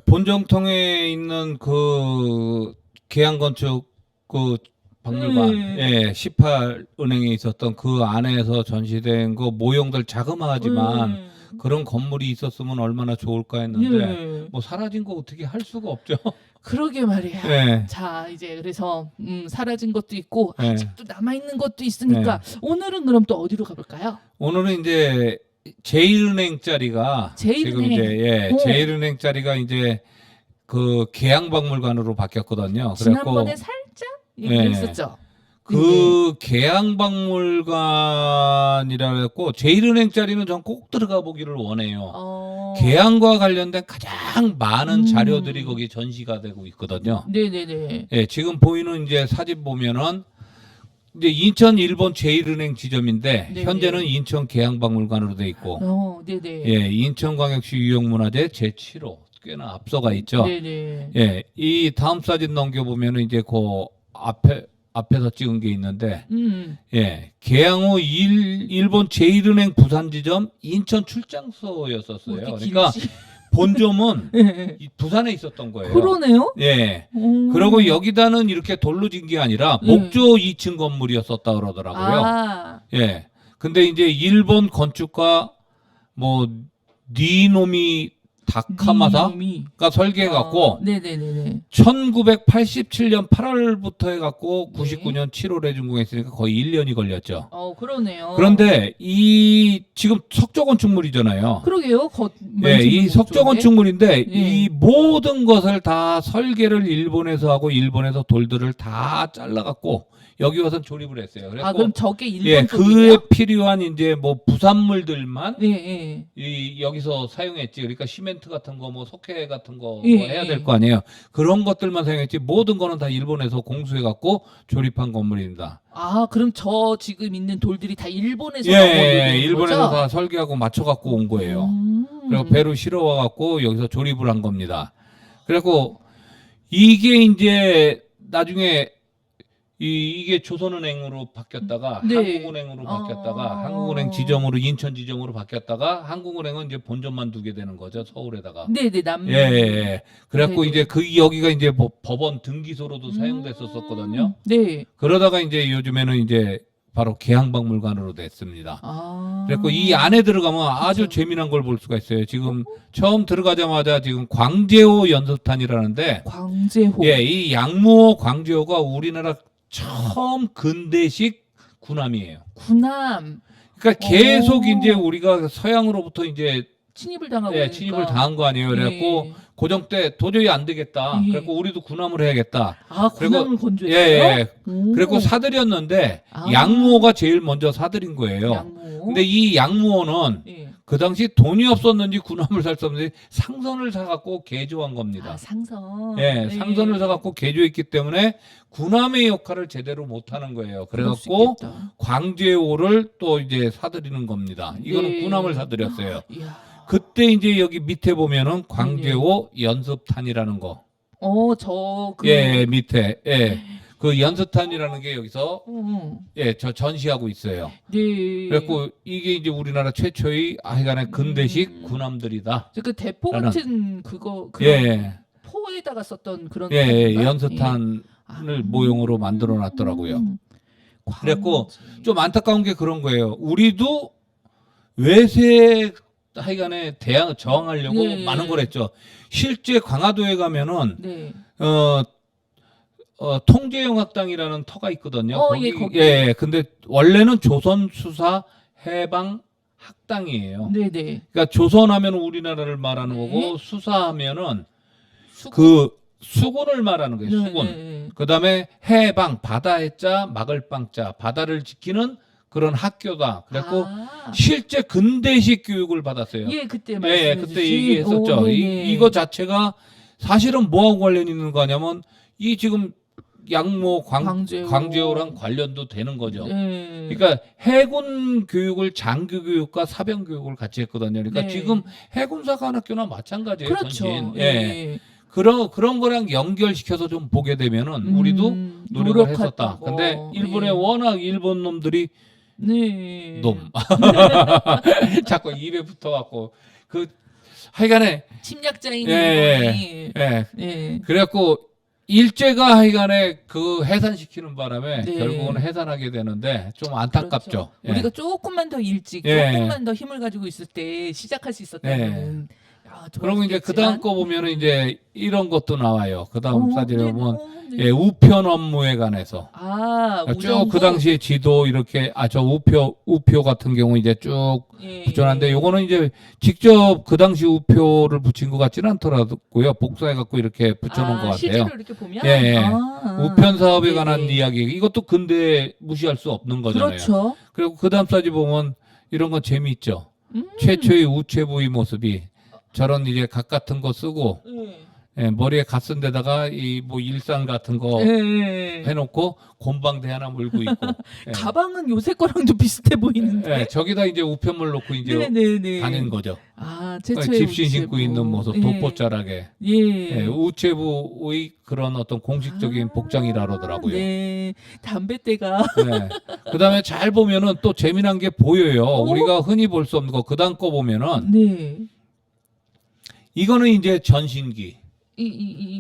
Speaker 3: 본정통에 있는 그 계양건축 그 박물관, 예, 18은행에 있었던 그 안에서 전시된 그 모형들 자그마하지만 그런 건물이 있었으면 얼마나 좋을까 했는데 뭐 사라진 거 어떻게 할 수가 없죠.
Speaker 1: 그러게 말이야.
Speaker 3: 네.
Speaker 1: 자, 이제 그래서 사라진 것도 있고
Speaker 3: 네.
Speaker 1: 아직도 남아 있는 것도 있으니까 오늘은 그럼 또 어디로 가볼까요?
Speaker 3: 오늘은 이제 제1은행 자리가 지금 이제 제1은행 자리가 이제 그 계양박물관으로 바뀌었거든요.
Speaker 1: 지난번에 살짝 얘기했었죠.
Speaker 3: 그 계양박물관이라 했고 제1은행 자리는 전 꼭 들어가 보기를 원해요. 계양과 관련된 가장 많은 자료들이 거기 전시가 되고 있거든요.
Speaker 1: 네네네.
Speaker 3: 예, 지금 보이는 이제 사진 보면은 이제 인천 일본 제1은행 지점인데
Speaker 1: 네네.
Speaker 3: 현재는 인천 계양박물관으로 돼 있고,
Speaker 1: 네네.
Speaker 3: 예, 인천광역시 유형문화재 제7호 꽤나 앞서가 있죠.
Speaker 1: 네네.
Speaker 3: 예, 이 다음 사진 넘겨 보면은 이제 그 앞에서 찍은 게 있는데, 예, 계양호 일본 제1은행 부산 지점 인천 출장소였었어요. 그러니까 본점은 부산에 있었던 거예요.
Speaker 1: 그러네요.
Speaker 3: 예. 그리고 여기다는 이렇게 돌로 진 게 아니라 목조 2층 건물이었었다 그러더라고요. 예. 근데 이제 일본 건축가 뭐 니노미 다카마사가 설계해갖고 1987년 8월부터 해갖고 99년 7월에 준공했으니까 거의 1년이 걸렸죠.
Speaker 1: 그러네요.
Speaker 3: 그런데 이 지금 석조 건축물이잖아요.
Speaker 1: 그러게요.
Speaker 3: 예, 이 석조 건축물인데 이 모든 것을 다 설계를 일본에서 하고 일본에서 돌들을 다 잘라갖고 여기 와서 조립을 했어요. 그래서
Speaker 1: 그럼 저게 일본
Speaker 3: 예,
Speaker 1: 쪽이에요?
Speaker 3: 그에 필요한 이제 뭐 부산물들만
Speaker 1: 이
Speaker 3: 여기서 사용했지. 그러니까 시멘트 같은 거, 뭐 석회 같은 거 뭐 해야 될 거 아니에요. 그런 것들만 사용했지. 모든 거는 다 일본에서 공수해갖고 조립한 건물입니다.
Speaker 1: 그럼 저 지금 있는 돌들이 다 일본에서
Speaker 3: 일본에서 다 설계하고 맞춰갖고 온 거예요. 그리고 배로 실어와갖고 여기서 조립을 한 겁니다. 그래갖고 이게 이제 나중에 이게 조선은행으로 바뀌었다가 한국은행으로 바뀌었다가 한국은행 지점으로 인천 지점으로 바뀌었다가 한국은행은 이제 본점만 두게 되는 거죠. 서울에다가. 예. 그래갖고 이제 여기가 이제 법원 등기소로도 사용됐었거든요.
Speaker 1: 네.
Speaker 3: 그러다가 이제 요즘에는 이제 바로 계양박물관으로 됐습니다. 그래갖고 이 안에 들어가면 아주 재미난 걸 볼 수가 있어요. 지금 처음 들어가자마자 지금 광제호 연습탄이라는데
Speaker 1: 광제호.
Speaker 3: 예, 이 양무호 광제호가 우리나라 처음 근대식 군함이에요.
Speaker 1: 군함.
Speaker 3: 그러니까 계속 이제 우리가 서양으로부터 이제
Speaker 1: 침입을 당하고
Speaker 3: 침입을 당한 거 아니에요. 그래갖고 고정 때 도저히 안 되겠다. 그래갖고 우리도 군함을 해야겠다.
Speaker 1: 군함을 건조했어요?
Speaker 3: 예. 그리고 사들였는데 양무호가 제일 먼저 사들인 거예요.
Speaker 1: 양무호.
Speaker 3: 근데 이 양무호는 그 당시 돈이 없었는지 군함을 살 수 없는지 상선을 사갖고 개조한 겁니다.
Speaker 1: 상선.
Speaker 3: 상선을 사갖고 개조했기 때문에 군함의 역할을 제대로 못하는 거예요. 그래갖고 광제호를 또 이제 사들이는 겁니다. 이거는 군함을 사들였어요. 그때 이제 여기 밑에 보면은 광제호 연습탄이라는 거. 밑에. 그 연습탄이라는 게 여기서 저 전시하고 있어요. 그래갖고 이게 이제 우리나라 최초의 하여간에 근대식 군함들이다.
Speaker 1: 그 대포 같은 그거 포에다가 썼던 그런
Speaker 3: 연습탄을 모형으로 만들어 놨더라고요. 그래갖고 좀 안타까운 게 그런 거예요. 우리도 외세 하여간에 저항하려고 많은 걸 했죠. 실제 강화도에 가면은 통제영학당이라는 터가 있거든요. 거기. 근데 원래는 조선수사 해방 학당이에요. 그러니까 조선하면 우리나라를 말하는 거고 수사하면은 그 수군을 말하는 거예요. 수군. 그다음에 해방 바다 해자 막을 방자 바다를 지키는 그런 학교다. 그래갖고
Speaker 1: 아.
Speaker 3: 실제 근대식 교육을 받았어요.
Speaker 1: 예, 그때
Speaker 3: 예,
Speaker 1: 말씀해
Speaker 3: 그때
Speaker 1: 주신.
Speaker 3: 얘기했었죠.
Speaker 1: 오, 네네.
Speaker 3: 이거 자체가 사실은 뭐하고 관련이 있는 거냐면 이 지금 양모 광주호랑 관련도 되는 거죠.
Speaker 1: 네.
Speaker 3: 그러니까 해군 교육을 장교 교육과 사병 교육을 같이 했거든요. 그러니까
Speaker 1: 네.
Speaker 3: 지금 해군사관학교나 마찬가지예요.
Speaker 1: 그렇죠.
Speaker 3: 전신. 예.
Speaker 1: 예.
Speaker 3: 그런 거랑 연결시켜서 좀 보게 되면은 우리도 노력을 했었다.
Speaker 1: 노력했다고.
Speaker 3: 근데 일본에
Speaker 1: 예.
Speaker 3: 워낙 일본 놈들이
Speaker 1: 네.
Speaker 3: 놈 자꾸 입에 붙어갖고 그 하여간에
Speaker 1: 침략자인
Speaker 3: 예,
Speaker 1: 일본이.
Speaker 3: 예.
Speaker 1: 예.
Speaker 3: 그래갖고 일제가 하여간에 그 해산시키는 바람에
Speaker 1: 네.
Speaker 3: 결국은 해산하게 되는데 좀 안타깝죠.
Speaker 1: 그렇죠.
Speaker 3: 예.
Speaker 1: 우리가 조금만 더 일찍,
Speaker 3: 예.
Speaker 1: 조금만 더 힘을 가지고 있을 때 시작할 수 있었다면. 아,
Speaker 3: 그러고 이제 그 다음 거 보면은 이제 이런 것도 나와요. 그 다음 사진에 보면
Speaker 1: 네.
Speaker 3: 예, 우편 업무에 관해서 쭉 그 당시에 지도 이렇게 저 우표 같은 경우 이제 쭉
Speaker 1: 예.
Speaker 3: 붙여놨는데 요거는 이제 직접 그 당시 우표를 붙인 것 같지는 않더라고요. 복사해 갖고 이렇게 붙여놓은 것 같아요.
Speaker 1: 실제로 이렇게 보면
Speaker 3: 예, 예. 우편 사업에
Speaker 1: 네,
Speaker 3: 관한
Speaker 1: 네.
Speaker 3: 이야기 이것도 근데 무시할 수 없는 거잖아요.
Speaker 1: 그렇죠.
Speaker 3: 그리고 그 다음 사진 보면 이런 건 재미있죠. 최초의 우체부의 모습이 저런 이제 각 같은 거 쓰고 예, 머리에 갓 쓴 데다가 이 뭐 일상 같은 거
Speaker 1: 예.
Speaker 3: 해놓고 곰방대 하나 물고 있고 예.
Speaker 1: 가방은 요새 거랑도 비슷해 보이는데.
Speaker 3: 예, 저기다 이제 우편물 놓고 이제
Speaker 1: 네네네.
Speaker 3: 다닌 거죠.
Speaker 1: 최초의
Speaker 3: 집신
Speaker 1: 우체부.
Speaker 3: 신고 있는 모습
Speaker 1: 예.
Speaker 3: 돋보자라게
Speaker 1: 예.
Speaker 3: 예, 우체부의 그런 어떤 공식적인 복장이라 그러더라고요.
Speaker 1: 네. 담배대가.
Speaker 3: 네. 그다음에 잘 보면은 또 재미난 게 보여요. 우리가 흔히 볼 수 없는 거 그다음 거 보면은
Speaker 1: 네.
Speaker 3: 이거는 이제 전신기.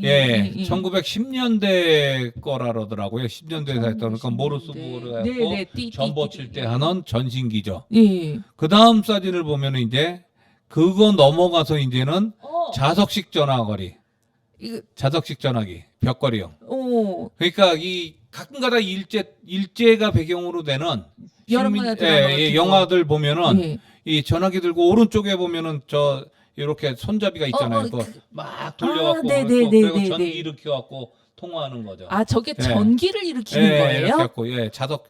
Speaker 1: 예.
Speaker 3: 1910년대 거라 그러더라고요. 10년대에 했던 그러니까 모르스 부호를 해서
Speaker 1: 네,
Speaker 3: 전보 칠 때 하는 전신기죠.
Speaker 1: 예.
Speaker 3: 그다음 사진을 보면은 이제 그거 넘어가서 이제는 자석식 전화거리. 자석식 전화기, 벽걸이형. 그러니까 이 가끔가다 일제가 배경으로 되는 영화들 보면은 이 전화기 들고 오른쪽에 보면은 저 이렇게 손잡이가 있잖아요. 그거 막 돌려갖고 그리고 전기 일으켜갖고 통화하는 거죠.
Speaker 1: 저게 전기를 일으키는 거예요?
Speaker 3: 이렇게 갖고 자석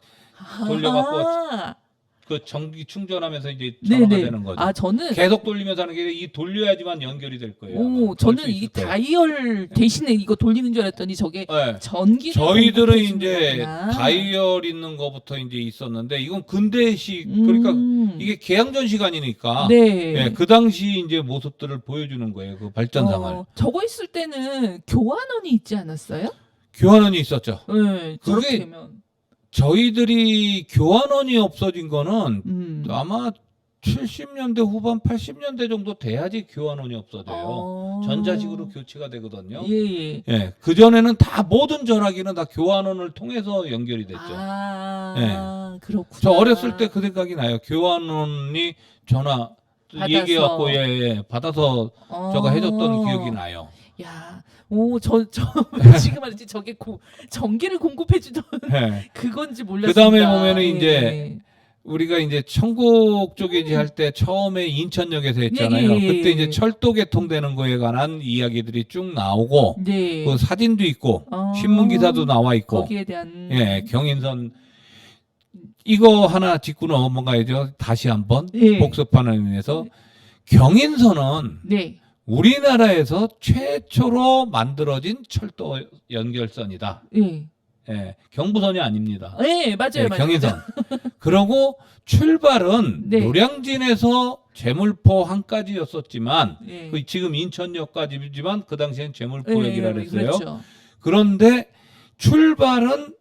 Speaker 3: 돌려갖고 그 전기 충전하면서 이제 전화가 되는 거죠.
Speaker 1: 저는
Speaker 3: 계속 돌리면서 하는 게 이 돌려야지만 연결이 될 거예요.
Speaker 1: 저는 이 다이얼 대신에 이거 돌리는 줄 알았더니 저게 전기.
Speaker 3: 저희들은 이제 다이얼 있는 거부터 이제 있었는데 이건 근대식 그러니까 이게 개항전 시간이니까 그 당시 이제 모습들을 보여주는 거예요. 그 발전상을.
Speaker 1: 저거 있을 때는 교환원이 있지 않았어요?
Speaker 3: 교환원이 있었죠.
Speaker 1: 네.
Speaker 3: 그게
Speaker 1: 되면.
Speaker 3: 저희들이 교환원이 없어진 거는 아마 70년대 후반 80년대 정도 돼야지 교환원이 없어져요. 전자식으로 교체가 되거든요. 예. 그 전에는 다 모든 전화기는 다 교환원을 통해서 연결이 됐죠.
Speaker 1: 그렇구나.
Speaker 3: 저 어렸을 때 그 생각이 나요. 교환원이 전화 얘기해갖고 받아서 저거 해줬던 기억이 나요.
Speaker 1: 야, 지금 알았지. 저게 전기를 공급해주던 그건지 몰랐습니다.
Speaker 3: 그 다음에 보면은 이제 우리가 이제 천국 쪽에 할 때 처음에 인천역에서 했잖아요. 그때 이제 철도 개통되는 거에 관한 이야기들이 쭉 나오고 그 사진도 있고 신문 기사도 나와 있고
Speaker 1: 거기에 대한
Speaker 3: 경인선 이거 하나 짚고 넘어가야죠. 다시 한번 복습하는 의미에서 경인선은 우리나라에서 최초로 만들어진 철도 연결선이다. 경부선이 아닙니다.
Speaker 1: 맞아요.
Speaker 3: 경인선. 그러고 출발은 노량진에서 제물포 한까지였었지만 지금 인천역까지지만 그 당시엔 제물포역이라 그랬어요.
Speaker 1: 그렇죠.
Speaker 3: 그런데 출발은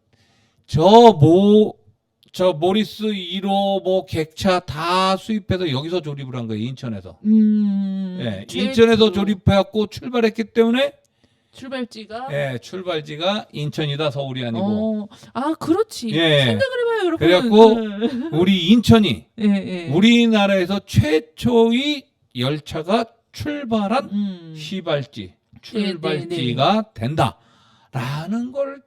Speaker 3: 저 모리스 1호 뭐 객차 다 수입해서 여기서 조립을 한 거예요. 인천에서. 인천에서 조립해갖고 출발했기 때문에 출발지가 인천이다 서울이 아니고.
Speaker 1: 그렇지. 생각을 해봐요, 여러분.
Speaker 3: 그래갖고 우리 인천이 우리나라에서 최초의 열차가 출발한 출발지가 된다라는 걸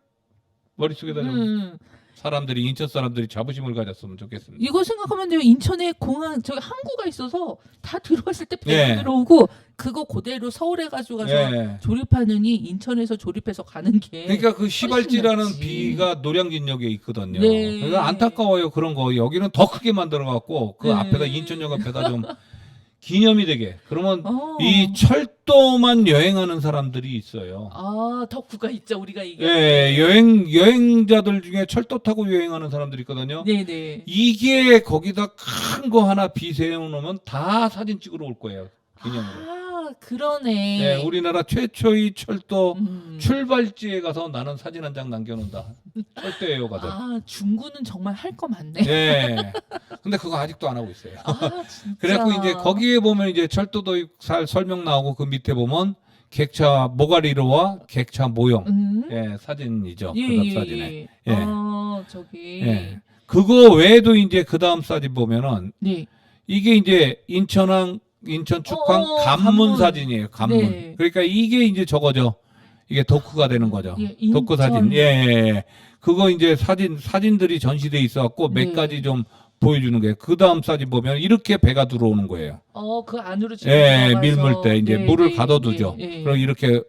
Speaker 3: 머릿속에다 좀 사람들이 인천 사람들이 자부심을 가졌으면 좋겠습니다.
Speaker 1: 이거 생각하면 돼요. 인천에 공항 저기 항구가 있어서 다 들어왔을 때 배가
Speaker 3: 예.
Speaker 1: 들어오고 그거 그대로 서울에 가지고 가서
Speaker 3: 예.
Speaker 1: 조립하느니 인천에서 조립해서 가는 게
Speaker 3: 그러니까 그 시발지라는
Speaker 1: 낫지.
Speaker 3: 비가 노량진역에 있거든요.
Speaker 1: 네.
Speaker 3: 그러니까 안타까워요. 그런 거. 여기는 더 크게 만들어 갖고 그
Speaker 1: 네.
Speaker 3: 앞에다 인천역 앞에다 좀 기념이 되게. 그러면
Speaker 1: 어.
Speaker 3: 이 철도만 여행하는 사람들이 있어요.
Speaker 1: 아 덕후가 있죠 우리가 이게.
Speaker 3: 예, 여행자들 중에 철도 타고 여행하는 사람들이 있거든요.
Speaker 1: 네네.
Speaker 3: 이게 거기다 큰 거 하나 비 세워놓으면 다 사진 찍으러 올 거예요. 기념으로.
Speaker 1: 아 그러네.
Speaker 3: 네, 우리나라 최초의 철도
Speaker 1: 음.
Speaker 3: 출발지에 가서 나는 사진 한 장 남겨놓는다. 철도예요, 가서.
Speaker 1: 아 중구는 정말 할 거 많네.
Speaker 3: 네. 근데 그거 아직도 안 하고 있어요.
Speaker 1: 아 진짜.
Speaker 3: 그래갖고 이제 거기에 보면 이제 철도도 설명 나오고 그 밑에 보면 객차 모가리로와 객차 모형. 예, 사진이죠.
Speaker 1: 예,
Speaker 3: 그다음
Speaker 1: 예,
Speaker 3: 사진에.
Speaker 1: 예.
Speaker 3: 예.
Speaker 1: 저기.
Speaker 3: 예. 그거 외에도 이제 그다음 사진 보면은
Speaker 1: 네.
Speaker 3: 이게 이제 인천 축항 관문
Speaker 1: 관문.
Speaker 3: 사진이에요. 관문.
Speaker 1: 네.
Speaker 3: 그러니까 이게 이제 저거죠. 이게 덕후가 되는 거죠.
Speaker 1: 예,
Speaker 3: 덕후
Speaker 1: 인천.
Speaker 3: 사진. 예, 예, 예. 그거 이제 사진들이 전시돼 있어갖고 몇
Speaker 1: 네.
Speaker 3: 가지 좀 보여주는 거예요. 그 다음 사진 보면 이렇게 배가 들어오는 거예요.
Speaker 1: 그 안으로 지금
Speaker 3: 예,
Speaker 1: 들어가서.
Speaker 3: 밀물 때 이제
Speaker 1: 네,
Speaker 3: 물을
Speaker 1: 네,
Speaker 3: 가둬두죠.
Speaker 1: 네, 네.
Speaker 3: 그럼 이렇게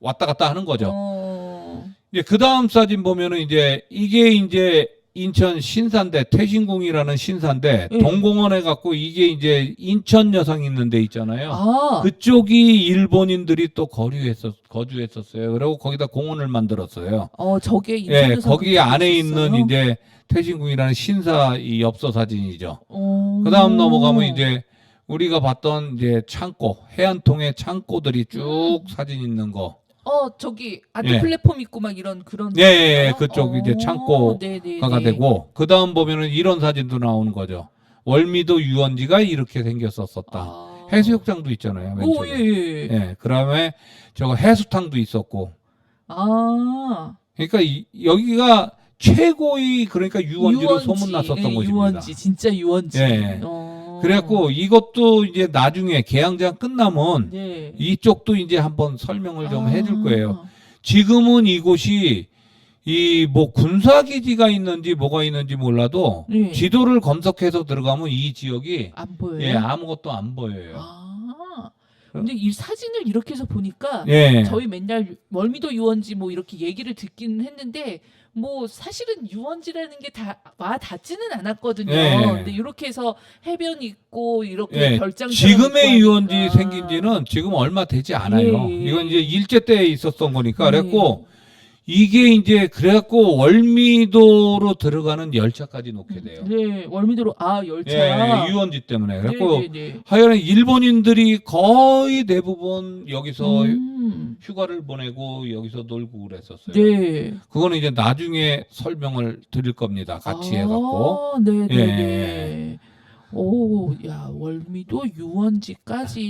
Speaker 3: 왔다 갔다 하는 거죠. 이제 그 다음 사진 보면은 이제 이게 이제 인천 신사인데 태신궁이라는 신사인데
Speaker 1: 네.
Speaker 3: 동공원에 갖고 이게 이제 인천 여상 있는 데 있잖아요.
Speaker 1: 아,
Speaker 3: 그쪽이 일본인들이 또 거주했었어요. 그리고 거기다 공원을 만들었어요.
Speaker 1: 저게
Speaker 3: 예,
Speaker 1: 인천에서
Speaker 3: 거기
Speaker 1: 그렇게
Speaker 3: 안에
Speaker 1: 있었어요?
Speaker 3: 있는 이제 태신궁이라는 신사 이 엽서 사진이죠.
Speaker 1: 오.
Speaker 3: 그 다음 넘어가면 이제 우리가 봤던 이제 창고, 해안통의 창고들이 쭉 사진 있는 거.
Speaker 1: 저기 아트
Speaker 3: 예.
Speaker 1: 플랫폼 있고 막 이런 그런.
Speaker 3: 예, 예, 예,
Speaker 1: 건가요?
Speaker 3: 그쪽 이제 창고가
Speaker 1: 네네네.
Speaker 3: 되고, 그 다음 보면은 이런 사진도 나오는 거죠. 월미도 유원지가 이렇게 생겼었다. 해수욕장도 있잖아요.
Speaker 1: 오,
Speaker 3: 왼쪽에.
Speaker 1: 예, 예.
Speaker 3: 예, 그 다음에 저거 해수탕도 있었고.
Speaker 1: 아,
Speaker 3: 그러니까 여기가 최고의 그러니까 유원지로 소문났었던
Speaker 1: 예,
Speaker 3: 곳입니다.
Speaker 1: 유원지, 진짜 유원지.
Speaker 3: 예. 그래갖고 이것도 이제 나중에 개항장 끝나면
Speaker 1: 네.
Speaker 3: 이쪽도 이제 한번 설명을 좀 해줄 거예요.
Speaker 1: 아.
Speaker 3: 지금은 이곳이 이 뭐 군사기지가 있는지 뭐가 있는지 몰라도
Speaker 1: 네.
Speaker 3: 지도를 검색해서 들어가면 이 지역이
Speaker 1: 안 보여요.
Speaker 3: 예, 아무것도 안 보여요.
Speaker 1: 아. 근데 이 사진을 이렇게 해서 보니까
Speaker 3: 예.
Speaker 1: 저희 맨날 멀미도 유원지 뭐 이렇게 얘기를 듣기는 했는데 뭐 사실은 유원지라는 게 다 와 닿지는 않았거든요.
Speaker 3: 예.
Speaker 1: 근데 이렇게 해서 해변 있고 이렇게
Speaker 3: 예,
Speaker 1: 별장
Speaker 3: 지금의 유원지 생긴 지는 지금 얼마 되지 않아요.
Speaker 1: 예.
Speaker 3: 이건 이제 일제 때 있었던 거니까.
Speaker 1: 예.
Speaker 3: 그래갖고 이게 이제 그래갖고 월미도로 들어가는 열차까지 놓게 돼요.
Speaker 1: 네, 월미도로 열차.
Speaker 3: 예, 유원지 때문에. 그래갖고
Speaker 1: 네네네.
Speaker 3: 하여간 일본인들이 거의 대부분 여기서
Speaker 1: 음.
Speaker 3: 휴가를 보내고 여기서 놀고 그랬었어요.
Speaker 1: 네.
Speaker 3: 그거는 이제 나중에 설명을 드릴 겁니다. 같이 해갖고.
Speaker 1: 네네네.
Speaker 3: 예.
Speaker 1: 오, 야, 월미도 유원지까지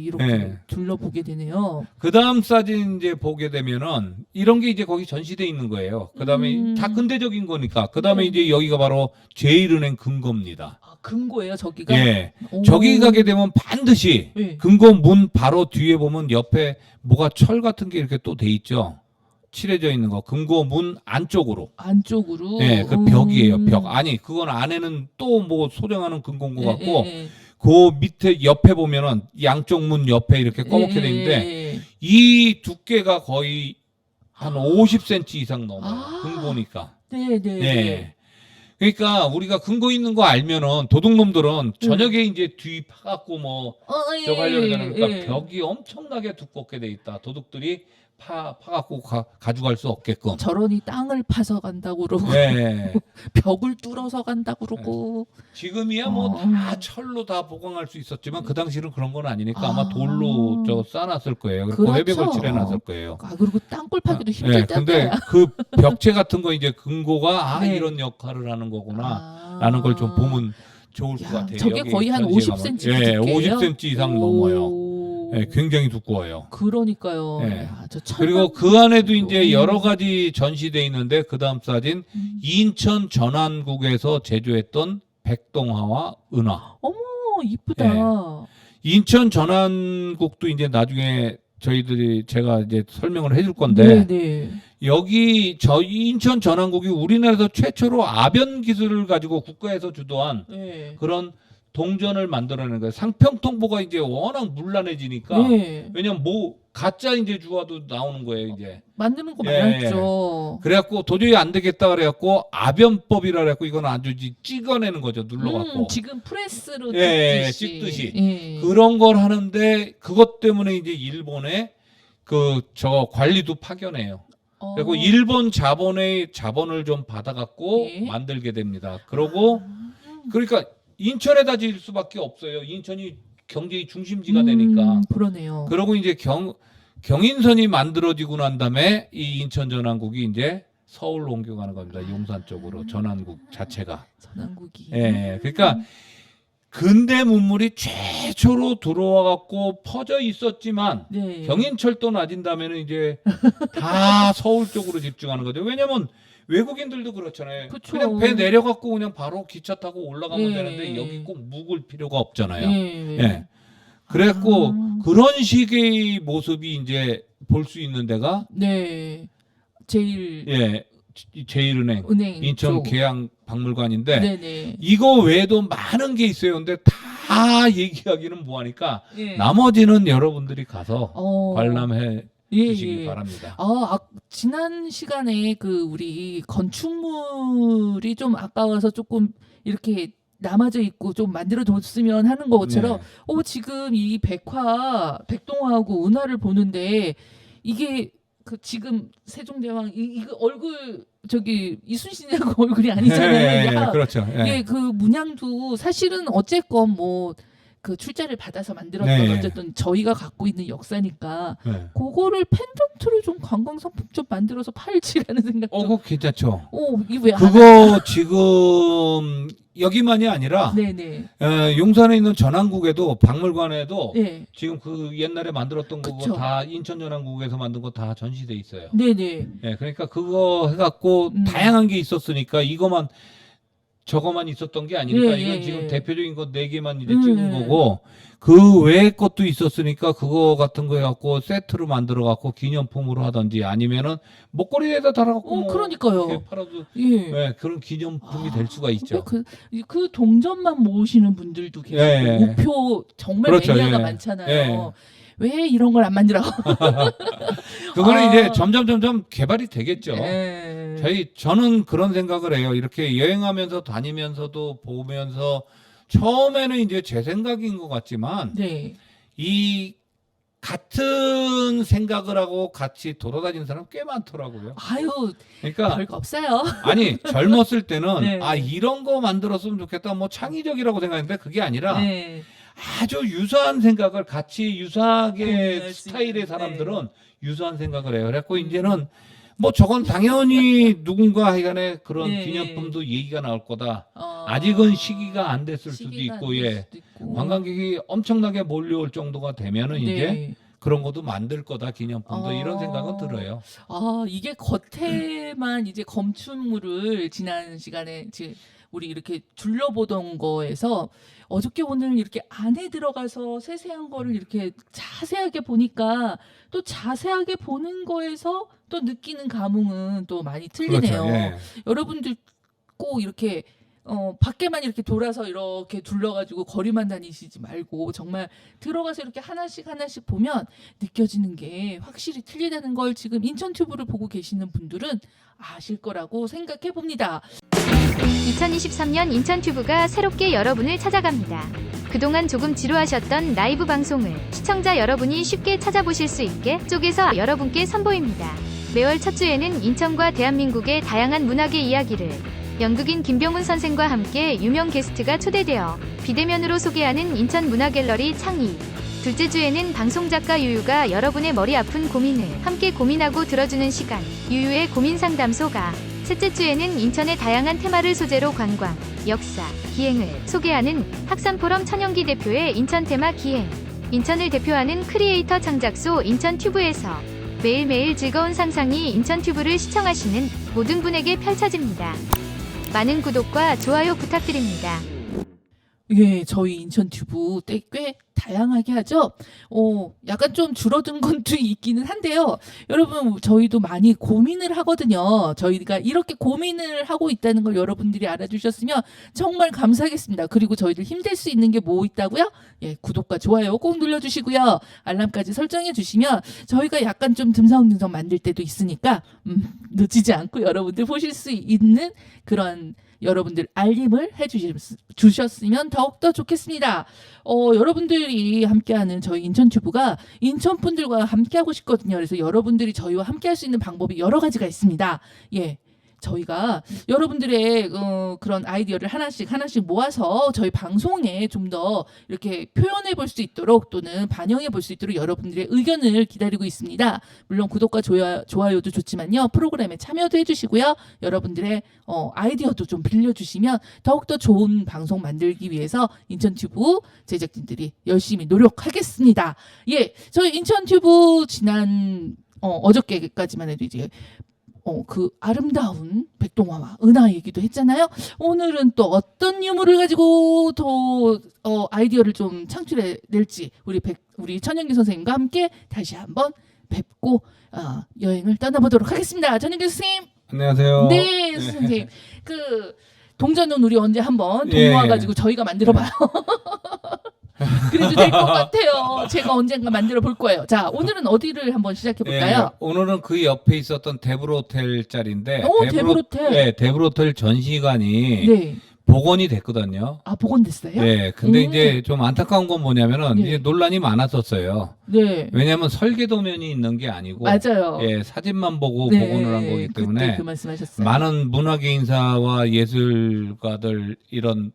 Speaker 1: 이렇게
Speaker 3: 예.
Speaker 1: 둘러보게 되네요.
Speaker 3: 그 다음 사진 이제 보게 되면은 이런 게 이제 거기 전시돼 있는 거예요. 그 다음에 다 근대적인 거니까. 그 다음에
Speaker 1: 네.
Speaker 3: 이제 여기가 바로 제일은행 금고입니다.
Speaker 1: 금고예요, 저기가?
Speaker 3: 예.
Speaker 1: 오.
Speaker 3: 저기 가게 되면 반드시
Speaker 1: 예.
Speaker 3: 금고 문 바로 뒤에 보면 옆에 뭐가 철 같은 게 이렇게 또 돼 있죠. 칠해져 있는 거. 금고 문 안쪽으로.
Speaker 1: 안쪽으로.
Speaker 3: 예, 그 벽이에요, 벽. 아니, 그건 안에는 또 뭐 소장하는 금고인 것 같고,
Speaker 1: 예.
Speaker 3: 그 밑에 옆에 보면은 양쪽 문 옆에 이렇게 꺼먹게 돼 있는데, 이 두께가 거의 한 50cm 이상 넘어요. 금고니까.
Speaker 1: 네네.
Speaker 3: 예. 그러니까 우리가 금고 있는 거 알면은 도둑놈들은 저녁에 이제 뒤 파갖고 뭐 저거 하려고 하잖아요. 그러니까 벽이 엄청나게 두껍게 돼 있다. 도둑들이 파갖고 가져갈 수 없게끔.
Speaker 1: 저런이 땅을 파서 간다고 그러고
Speaker 3: 예.
Speaker 1: 벽을 뚫어서 간다고 그러고.
Speaker 3: 지금이야 뭐 다 철로 다 보강할 수 있었지만 그 당시는 그런 건 아니니까 아마 돌로 저 쌓아놨을 거예요. 그리고
Speaker 1: 그렇죠.
Speaker 3: 회백을 칠해놨을 거예요.
Speaker 1: 그리고 땅굴 파기도
Speaker 3: 예,
Speaker 1: 힘들
Speaker 3: 근데
Speaker 1: 텐데.
Speaker 3: 그 벽체 같은 거 이제 금고가
Speaker 1: 네.
Speaker 3: 이런 역할을 하는 거구나 라는 걸 좀 보면 좋을 것 같아요.
Speaker 1: 저게
Speaker 3: 여기
Speaker 1: 거의 한
Speaker 3: 전시회
Speaker 1: 50cm
Speaker 3: 가면. 예,
Speaker 1: 두께예요?
Speaker 3: 50cm 이상 넘어요. 예, 굉장히 두꺼워요.
Speaker 1: 그러니까요.
Speaker 3: 예.
Speaker 1: 야, 저
Speaker 3: 그리고 그 안에도 이제 여러 가지 전시돼 있는데 그 다음 사진 인천 전안국에서 제조했던 백동화와 은화.
Speaker 1: 어머 이쁘다.
Speaker 3: 예. 인천 전안국도 이제 나중에 제가 이제 설명을 해줄 건데
Speaker 1: 네.
Speaker 3: 여기 저희 인천 전환국이 우리나라에서 최초로 아변 기술을 가지고 국가에서 주도한
Speaker 1: 네.
Speaker 3: 그런 동전을 만들어내는 거예요. 상평통보가 이제 워낙 문란해지니까
Speaker 1: 네.
Speaker 3: 왜냐면 뭐 가짜 이제 주화도 나오는 거예요 이제.
Speaker 1: 만드는 거
Speaker 3: 예,
Speaker 1: 많았죠.
Speaker 3: 그래갖고 도저히 안 되겠다 그래갖고 아변법이라 그래갖고 이건 아주 찍어내는 거죠 눌러갖고.
Speaker 1: 지금 프레스로
Speaker 3: 예,
Speaker 1: 찍듯이.
Speaker 3: 찍듯이.
Speaker 1: 예.
Speaker 3: 그런 걸 하는데 그것 때문에 이제 일본에 저 관리도 파견해요. 그리고 일본 자본을 좀 받아갖고
Speaker 1: 예.
Speaker 3: 만들게 됩니다. 그러고 그러니까 인천에다 지을 수밖에 없어요. 인천이 경제의 중심지가 되니까.
Speaker 1: 그러네요.
Speaker 3: 그러고 이제 경인선이 만들어지고 난 다음에 이 인천 전환국이 이제 서울로 옮겨가는 겁니다. 용산 쪽으로 전환국 자체가.
Speaker 1: 전환국이.
Speaker 3: 예. 그러니까 근대 문물이 최초로 들어와 갖고 퍼져 있었지만
Speaker 1: 네.
Speaker 3: 경인철도 낮은 다음에는 이제 다 서울 쪽으로 집중하는 거죠. 왜냐면 외국인들도 그렇잖아요.
Speaker 1: 그쵸.
Speaker 3: 그냥 배 내려갖고 그냥 바로 기차 타고 올라가면
Speaker 1: 예.
Speaker 3: 되는데 여기 꼭 묵을 필요가 없잖아요.
Speaker 1: 예.
Speaker 3: 예. 그래갖고 그런 식의 모습이 이제 볼 수 있는 데가
Speaker 1: 네. 제일
Speaker 3: 예, 제일은행,
Speaker 1: 은행
Speaker 3: 인천
Speaker 1: 쪽.
Speaker 3: 계양박물관인데
Speaker 1: 네네.
Speaker 3: 이거 외에도 많은 게 있어요. 근데 다 얘기하기는 뭐하니까
Speaker 1: 예.
Speaker 3: 나머지는 여러분들이 가서 관람해
Speaker 1: 예,
Speaker 3: 주시기
Speaker 1: 예.
Speaker 3: 바랍니다.
Speaker 1: 지난 시간에 우리 건축물이 좀 아까워서 조금 이렇게 남아져 있고 좀 만들어 뒀으면 하는 것처럼
Speaker 3: 네.
Speaker 1: 지금 이 백동화하고 은하를 보는데 이게 지금 세종대왕 이거 얼굴 이순신이라고 얼굴이 아니잖아요.
Speaker 3: 예, 그렇죠. 예.
Speaker 1: 예, 그 문양도 사실은 어쨌건 뭐 출자를 받아서 만들었던
Speaker 3: 네.
Speaker 1: 어쨌든 저희가 갖고 있는 역사니까
Speaker 3: 네.
Speaker 1: 그거를 펜던트를 좀 관광 상품 좀 만들어서 팔지라는 생각도.
Speaker 3: 그거 괜찮죠.
Speaker 1: 이거 왜 안
Speaker 3: 그거 지금 여기만이 아니라
Speaker 1: 네네.
Speaker 3: 용산에 있는 전환국에도 박물관에도
Speaker 1: 네.
Speaker 3: 지금 그 옛날에 만들었던
Speaker 1: 그쵸.
Speaker 3: 그거 다 인천 전환국에서 만든 거 다 전시돼 있어요.
Speaker 1: 네네.
Speaker 3: 예, 그러니까 그거 해갖고 다양한 게 있었으니까 저거만 있었던 게 아니니까
Speaker 1: 예,
Speaker 3: 이건
Speaker 1: 예,
Speaker 3: 지금
Speaker 1: 예.
Speaker 3: 대표적인 거 4개만 이제 찍은 거고 그 외의 것도 있었으니까 그거 같은 거 해갖고 세트로 만들어갖고 기념품으로 하든지 아니면은 목걸이에다 달아갖고
Speaker 1: 그러니까요.
Speaker 3: 이렇게 팔아도
Speaker 1: 예.
Speaker 3: 그런 기념품이 될 수가 있죠.
Speaker 1: 그 동전만 모으시는 분들도 계시고
Speaker 3: 예.
Speaker 1: 우표 정말
Speaker 3: 그렇죠.
Speaker 1: 매니아가
Speaker 3: 예.
Speaker 1: 많잖아요.
Speaker 3: 예.
Speaker 1: 왜 이런 걸 안 만들어?
Speaker 3: 그거는 이제 점점 개발이 되겠죠.
Speaker 1: 예.
Speaker 3: 저는 그런 생각을 해요. 이렇게 여행하면서 다니면서도 보면서 처음에는 이제 제 생각인 것 같지만
Speaker 1: 네.
Speaker 3: 이 같은 생각을 하고 같이 돌아다니는 사람 꽤 많더라고요.
Speaker 1: 아유,
Speaker 3: 그러니까
Speaker 1: 별거 없어요.
Speaker 3: 아니 젊었을 때는
Speaker 1: 네.
Speaker 3: 이런 거 만들었으면 좋겠다 뭐 창의적이라고 생각했는데 그게 아니라
Speaker 1: 네.
Speaker 3: 아주 유사한 생각을 같이 유사하게
Speaker 1: 공유할 수
Speaker 3: 스타일의
Speaker 1: 있는,
Speaker 3: 사람들은 유사한 생각을 해요. 그래갖고 이제는 뭐 저건 당연히 누군가 하여간에 그런
Speaker 1: 네.
Speaker 3: 기념품도 얘기가 나올 거다. 아직은 시기가 안 됐을 수도
Speaker 1: 시기가
Speaker 3: 있고,
Speaker 1: 안 될
Speaker 3: 예.
Speaker 1: 수도 있고.
Speaker 3: 관광객이 엄청나게 몰려올 정도가 되면은 이제
Speaker 1: 네.
Speaker 3: 그런 것도 만들 거다, 기념품도. 이런 생각은 들어요.
Speaker 1: 이게 겉에만 이제 검춘물을 지난 시간에 우리 이렇게 둘러보던 거에서 어저께 오늘 이렇게 안에 들어가서 세세한 거를 이렇게 자세하게 보니까 또 자세하게 보는 거에서 또 느끼는 감흥은 또 많이 틀리네요.
Speaker 3: 그렇죠. 예.
Speaker 1: 여러분들 꼭 이렇게 밖에만 이렇게 돌아서 이렇게 둘러가지고 거리만 다니시지 말고 정말 들어가서 이렇게 하나씩 보면 느껴지는 게 확실히 틀리다는 걸 지금 인천튜브를 보고 계시는 분들은 아실 거라고 생각해 봅니다.
Speaker 2: 2023년 인천튜브가 새롭게 여러분을 찾아갑니다. 그동안 조금 지루하셨던 라이브 방송을 시청자 여러분이 쉽게 찾아보실 수 있게 쪼개서 여러분께 선보입니다. 매월 첫 주에는 인천과 대한민국의 다양한 문학의 이야기를 연극인 김병훈 선생과 함께 유명 게스트가 초대되어 비대면으로 소개하는 인천 문화갤러리 창의. 둘째 주에는 방송작가 유유가 여러분의 머리 아픈 고민을 함께 고민하고 들어주는 시간, 유유의 고민상담소가. 셋째 주에는 인천의 다양한 테마를 소재로 관광, 역사, 기행을 소개하는 학산포럼 천연기 대표의 인천 테마 기행. 인천을 대표하는 크리에이터 창작소 인천튜브에서 매일매일 즐거운 상상이 인천튜브를 시청하시는 모든 분에게 펼쳐집니다. 많은 구독과 좋아요 부탁드립니다.
Speaker 1: 예, 저희 인천튜브 꽤 다양하게 하죠. 약간 좀 줄어든 것도 있기는 한데요. 여러분, 저희도 많이 고민을 하거든요. 저희가 이렇게 고민을 하고 있다는 걸 여러분들이 알아주셨으면 정말 감사하겠습니다. 그리고 저희들 힘들 수 있는 게 뭐 있다고요? 예, 구독과 좋아요 꼭 눌러주시고요. 알람까지 설정해 주시면 저희가 약간 좀 듬성듬성 만들 때도 있으니까 놓치지 않고 여러분들 보실 수 있는 그런 여러분들 알림을 주셨으면 더욱더 좋겠습니다. 여러분들이 함께하는 저희 인천튜브가 인천 분들과 함께하고 싶거든요. 그래서 여러분들이 저희와 함께할 수 있는 방법이 여러 가지가 있습니다. 예. 저희가 여러분들의 그런 아이디어를 하나씩 모아서 저희 방송에 좀 더 이렇게 표현해 볼 수 있도록 또는 반영해 볼 수 있도록 여러분들의 의견을 기다리고 있습니다. 물론 구독과 좋아요도 좋지만요. 프로그램에 참여도 해주시고요. 여러분들의 아이디어도 좀 빌려주시면 더욱더 좋은 방송 만들기 위해서 인천튜브 제작진들이 열심히 노력하겠습니다. 예, 저희 인천튜브 지난 어저께까지만 해도 이제 그 아름다운 백동화와 은하 얘기도 했잖아요. 오늘은 또 어떤 유물을 가지고 더 아이디어를 좀 창출해 낼지 우리 천연기 선생님과 함께 다시 한번 뵙고 여행을 떠나보도록 하겠습니다. 천연기 선생님.
Speaker 3: 안녕하세요.
Speaker 1: 네, 선생님. 그 동전은 우리 언제 한번 돈 모아가지고 저희가 만들어봐요. 그래도 될 것 같아요. 제가 언젠가 만들어 볼 거예요. 자, 오늘은 어디를 한번 시작해 볼까요?
Speaker 3: 오늘은 그 옆에 있었던 데브로텔 자리인데.
Speaker 1: 데브로텔.
Speaker 3: 네, 데브로텔 전시관이 복원이 됐거든요.
Speaker 1: 아, 복원됐어요?
Speaker 3: 네, 근데 이제 좀 안타까운 건 뭐냐면은 이제 논란이 많았었어요.
Speaker 1: 네.
Speaker 3: 왜냐하면 설계도면이 있는 게 아니고,
Speaker 1: 맞아요.
Speaker 3: 예, 사진만 보고 복원을 한 거기 때문에
Speaker 1: 그때 그 말씀하셨어요.
Speaker 3: 많은 문화계 인사와 예술가들 이런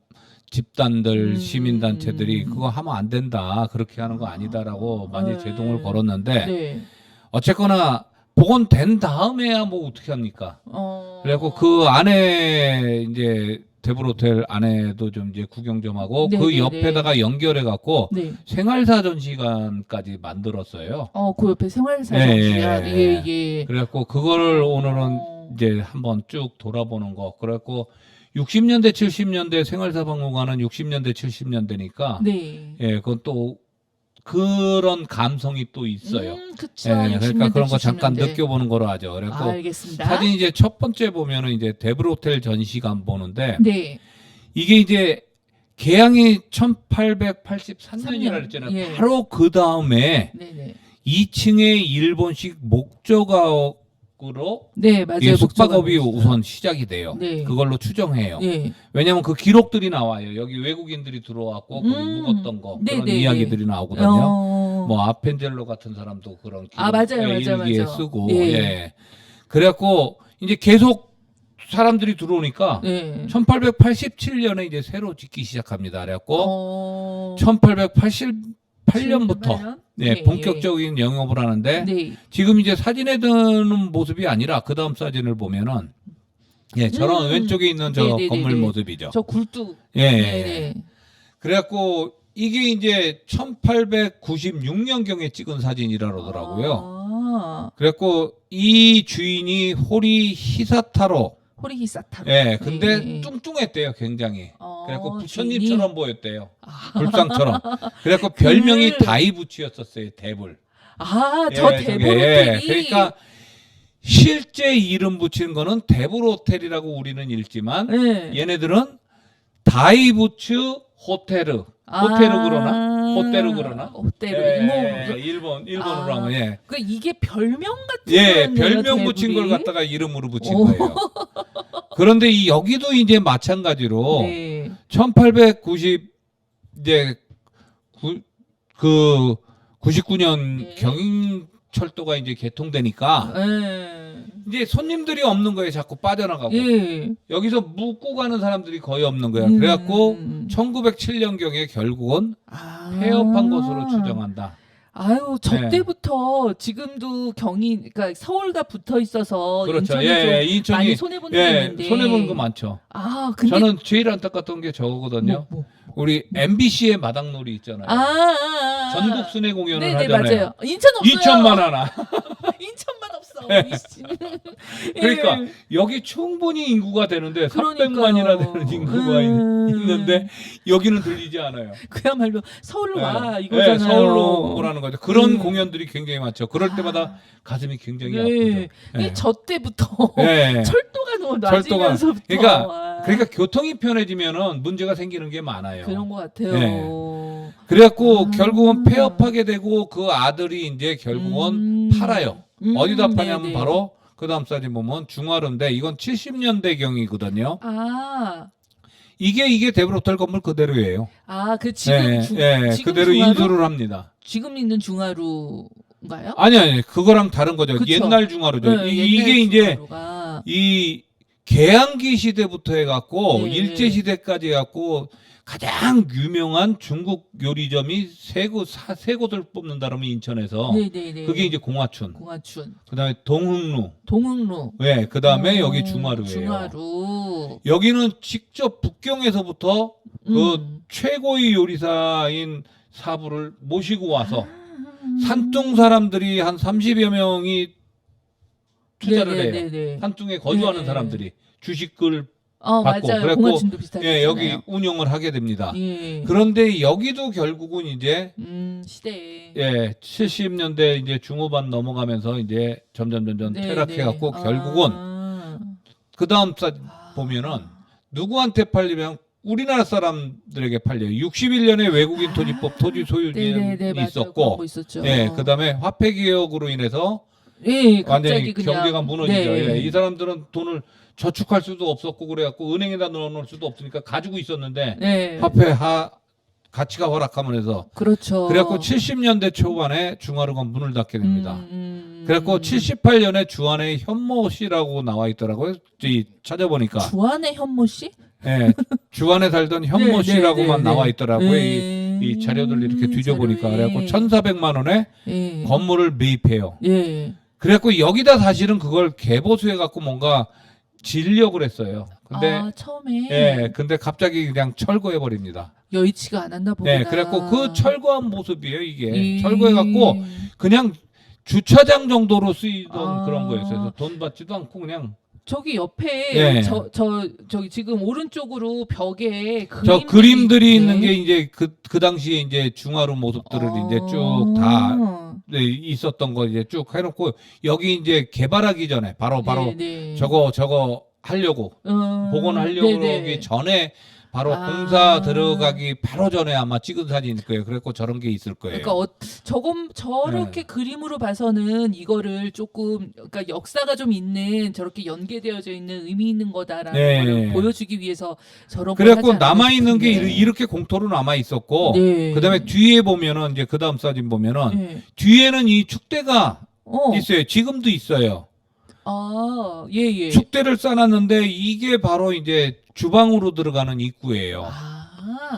Speaker 3: 집단들 시민단체들이 그거 하면 안 된다, 그렇게 하는 거 아니다라고 많이 제동을 걸었는데 어쨌거나 복원된 다음에야 뭐 어떻게 합니까? 그래갖고 그 안에 이제 데브로텔 안에도 좀 이제 구경 좀 하고 그 옆에다가 연결해 갖고 생활사 전시관까지 만들었어요.
Speaker 1: 그 옆에 생활사 전시관. 예.
Speaker 3: 그래갖고 그거를 오늘은 이제 한번 쭉 돌아보는 거. 그래갖고 60년대 70년대 생활사 박물관은 60년대 70년대니까 예, 그건 또 그런 감성이 또 있어요.
Speaker 1: 그쵸.
Speaker 3: 예, 그러니까 그런 거 잠깐 느껴보는 거로 하죠. 그래서
Speaker 1: 알겠습니다.
Speaker 3: 사진 이제 첫 번째 보면은 이제 데브로텔 전시관 보는데 이게 이제 개항이 1883년이라 그랬잖아요. 바로 그 다음에 2층에 일본식 목조가옥으로
Speaker 1: 맞아요.
Speaker 3: 숙박업이 우선 시작이 돼요. 그걸로 추정해요. 왜냐하면 그 기록들이 나와요. 여기 외국인들이 들어왔고 거기 묵었던 거 그런 이야기들이 나오거든요. 뭐 아펜젤로 같은 사람도 그런 기록 일기에 쓰고. 그래갖고 이제 계속 사람들이 들어오니까 1887년에 이제 새로 짓기 시작합니다. 그래갖고 1888년부터 본격적인 영업을 하는데 지금 이제 사진에 드는 모습이 아니라 그 다음 사진을 보면은 저런 왼쪽에 있는 저 건물 모습이죠.
Speaker 1: 저 굴뚝.
Speaker 3: 그래갖고 이게 이제 1896년경에 찍은 사진이라 그러더라고요. 그래갖고 이 주인이 호리 히사타로. 근데 뚱뚱했대요, 굉장히. 그래갖고 부처님처럼 보였대요. 불상처럼. 그래갖고 별명이 다이부치였었어요, 대불.
Speaker 1: 저 데브로텔이.
Speaker 3: 그러니까 실제 이름 붙이는 거는 데브로텔이라고 우리는 읽지만 얘네들은 다이부츠 호테르. 호테르 그러나? 일본어로 하면
Speaker 1: 그러니까 이게 별명 같은
Speaker 3: 별명 붙인 걸 갖다가 이름으로 붙인 거예요. 그런데 여기도 이제 마찬가지로 1890 이제 99년 경인철도가 이제 개통되니까 이제 손님들이 없는 거예요. 자꾸 빠져나가고 여기서 묵고 가는 사람들이 거의 없는 거야. 그래갖고 1907년경에 결국은 폐업한 것으로 추정한다.
Speaker 1: 저 때부터 지금도 그러니까 서울과 붙어 있어서 인천이 좀 많이 손해본 게 있는데.
Speaker 3: 손해보는 거 많죠.
Speaker 1: 근데
Speaker 3: 저는 제일 안타깝던 게 저거거든요. 우리 MBC의 마당놀이 있잖아요. 전국 순회 공연을 하잖아요.
Speaker 1: 맞아요. 인천 없어요.
Speaker 3: 인천만 하나.
Speaker 1: 인천만 없어. 어이씨.
Speaker 3: 그러니까
Speaker 1: 예.
Speaker 3: 여기 충분히 인구가 되는데
Speaker 1: 그러니까요.
Speaker 3: 300만이나 되는 인구가 있는데 여기는 들리지 않아요.
Speaker 1: 그야말로 서울로 와
Speaker 3: 네.
Speaker 1: 이거잖아요.
Speaker 3: 네, 서울로 오라는 거죠. 그런 공연들이 굉장히 많죠. 그럴 때마다 가슴이 굉장히 아프죠. 네.
Speaker 1: 저 때부터
Speaker 3: 네.
Speaker 1: 철도가
Speaker 3: 철도가
Speaker 1: 낮으면서부터
Speaker 3: 그러니까 교통이 편해지면은 문제가 생기는 게 많아요.
Speaker 1: 그런 것 같아요.
Speaker 3: 네. 그래갖고 결국은 폐업하게 되고 그 아들이 이제 결국은 팔아요. 어디다 파냐면
Speaker 1: 네네.
Speaker 3: 바로 그 다음 사진 보면 중화로인데 이건 70년대경이거든요. 이게 데브로텔 건물 그대로예요.
Speaker 1: 그 지금 지금
Speaker 3: 그대로
Speaker 1: 중화로?
Speaker 3: 인수를 합니다.
Speaker 1: 지금 있는 중화로인가요?
Speaker 3: 아니 그거랑 다른 거죠.
Speaker 1: 그쵸?
Speaker 3: 옛날 중화로죠.
Speaker 1: 네,
Speaker 3: 이게
Speaker 1: 옛날
Speaker 3: 이제
Speaker 1: 중화로가.
Speaker 3: 이 개항기 시대부터 해갖고
Speaker 1: 네.
Speaker 3: 일제 시대까지 해갖고 가장 유명한 중국 요리점이 세 곳을 뽑는다라면 인천에서
Speaker 1: 네네네.
Speaker 3: 그게 이제 공화춘,
Speaker 1: 공화춘,
Speaker 3: 그다음에 동흥루,
Speaker 1: 동흥루.
Speaker 3: 네, 그다음에 여기 중화루예요.
Speaker 1: 중화루.
Speaker 3: 여기는 직접 북경에서부터 그 최고의 요리사인 사부를 모시고 와서 산둥 사람들이 한 30여 명이 투자를 해요. 산둥에 거주하는 사람들이 주식을 받고
Speaker 1: 맞아요.
Speaker 3: 그래갖고
Speaker 1: 공화춘도 비슷하게
Speaker 3: 여기 운영을 하게 됩니다.
Speaker 1: 예.
Speaker 3: 그런데 여기도 결국은 이제
Speaker 1: 시대에
Speaker 3: 70년대 이제 중후반 넘어가면서 이제 점점 퇴락해갖고 결국은 그 다음 보면은 누구한테 팔리면 우리나라 사람들에게 팔려요. 61년에 외국인 토지법 토지 소유権있었고, 그다음에 화폐 개혁으로 인해서 완전히 경제가 무너지죠. 이 사람들은 돈을 저축할 수도 없었고 그래갖고 은행에다 넣어놓을 수도 없으니까 가지고 있었는데 화폐 가치가 하락하면서
Speaker 1: 그렇죠.
Speaker 3: 그래갖고 70년대 초반에 중화루가 문을 닫게 됩니다. 그래갖고 78년에 주안의 현모 씨라고 나와 있더라고요. 찾아보니까
Speaker 1: 주안의 현모 씨?
Speaker 3: 네, 주안에 살던 현모 씨라고만 나와 있더라고요. 이 자료들 이렇게 뒤져보니까 그래갖고 1,400만 원에 건물을 매입해요. 그래갖고 여기다 사실은 그걸 개보수해갖고 뭔가 지으려고 그랬어요. 근데
Speaker 1: 처음에
Speaker 3: 근데 갑자기 그냥 철거해 버립니다.
Speaker 1: 여의치가 않았나 보다.
Speaker 3: 그래갖고 그 철거한 모습이에요. 이게 철거해갖고 그냥 주차장 정도로 쓰이던 그런 거였어요. 그래서 돈 받지도 않고 그냥.
Speaker 1: 저기 옆에 저기 지금 오른쪽으로 벽에
Speaker 3: 그림들이 있는 게 이제 그 당시에 이제 중화루 모습들을 이제 쭉 다 있었던 거 이제 쭉 해놓고 여기 이제 개발하기 전에 바로 저거 하려고 복원하려고 하기 전에 바로 공사 들어가기 바로 전에 아마 찍은 사진일 거예요. 그래갖고 저런 게 있을 거예요.
Speaker 1: 그러니까 저렇게 그림으로 봐서는 이거를 조금 그러니까 역사가 좀 있는 저렇게 연계되어져 있는 의미 있는 거다라는 걸 보여주기 위해서 저런 걸
Speaker 3: 그래갖고 남아 있는 게 이렇게 공터로 남아 있었고 그다음에 뒤에 보면은 이제 그다음 사진 보면은 뒤에는 이 축대가 있어요. 지금도 있어요. 축대를 쌓았는데 이게 바로 이제 주방으로 들어가는 입구예요.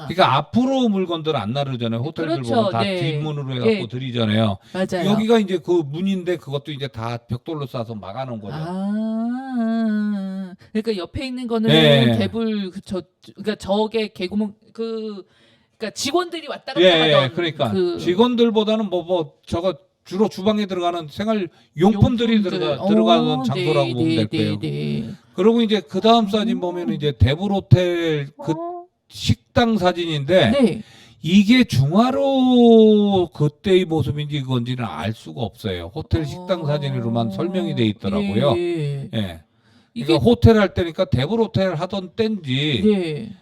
Speaker 3: 그러니까 앞으로 물건들 안 나르잖아요. 호텔들 보면 다 뒷문으로 해갖고 들이잖아요.
Speaker 1: 맞아요.
Speaker 3: 여기가 이제 그 문인데 그것도 이제 다 벽돌로 싸서 막아놓은 거죠.
Speaker 1: 그러니까 옆에 있는 거는 개불 그러니까 저게 개구멍 그러니까 직원들이 왔다 갔다 하던
Speaker 3: 그러니까 직원들보다는 저거 주로 주방에 들어가는 생활 용품들이 들어가는 장소라고 보면 될 거예요. 그리고 이제 그 다음 사진 보면 이제 데브로텔 그 식당 사진인데 이게 중화로 그때의 모습인지 그건지는 알 수가 없어요. 호텔 식당 사진으로만 설명이 돼 있더라고요. 그러니까 호텔 할 때니까 데브로텔 하던 때인지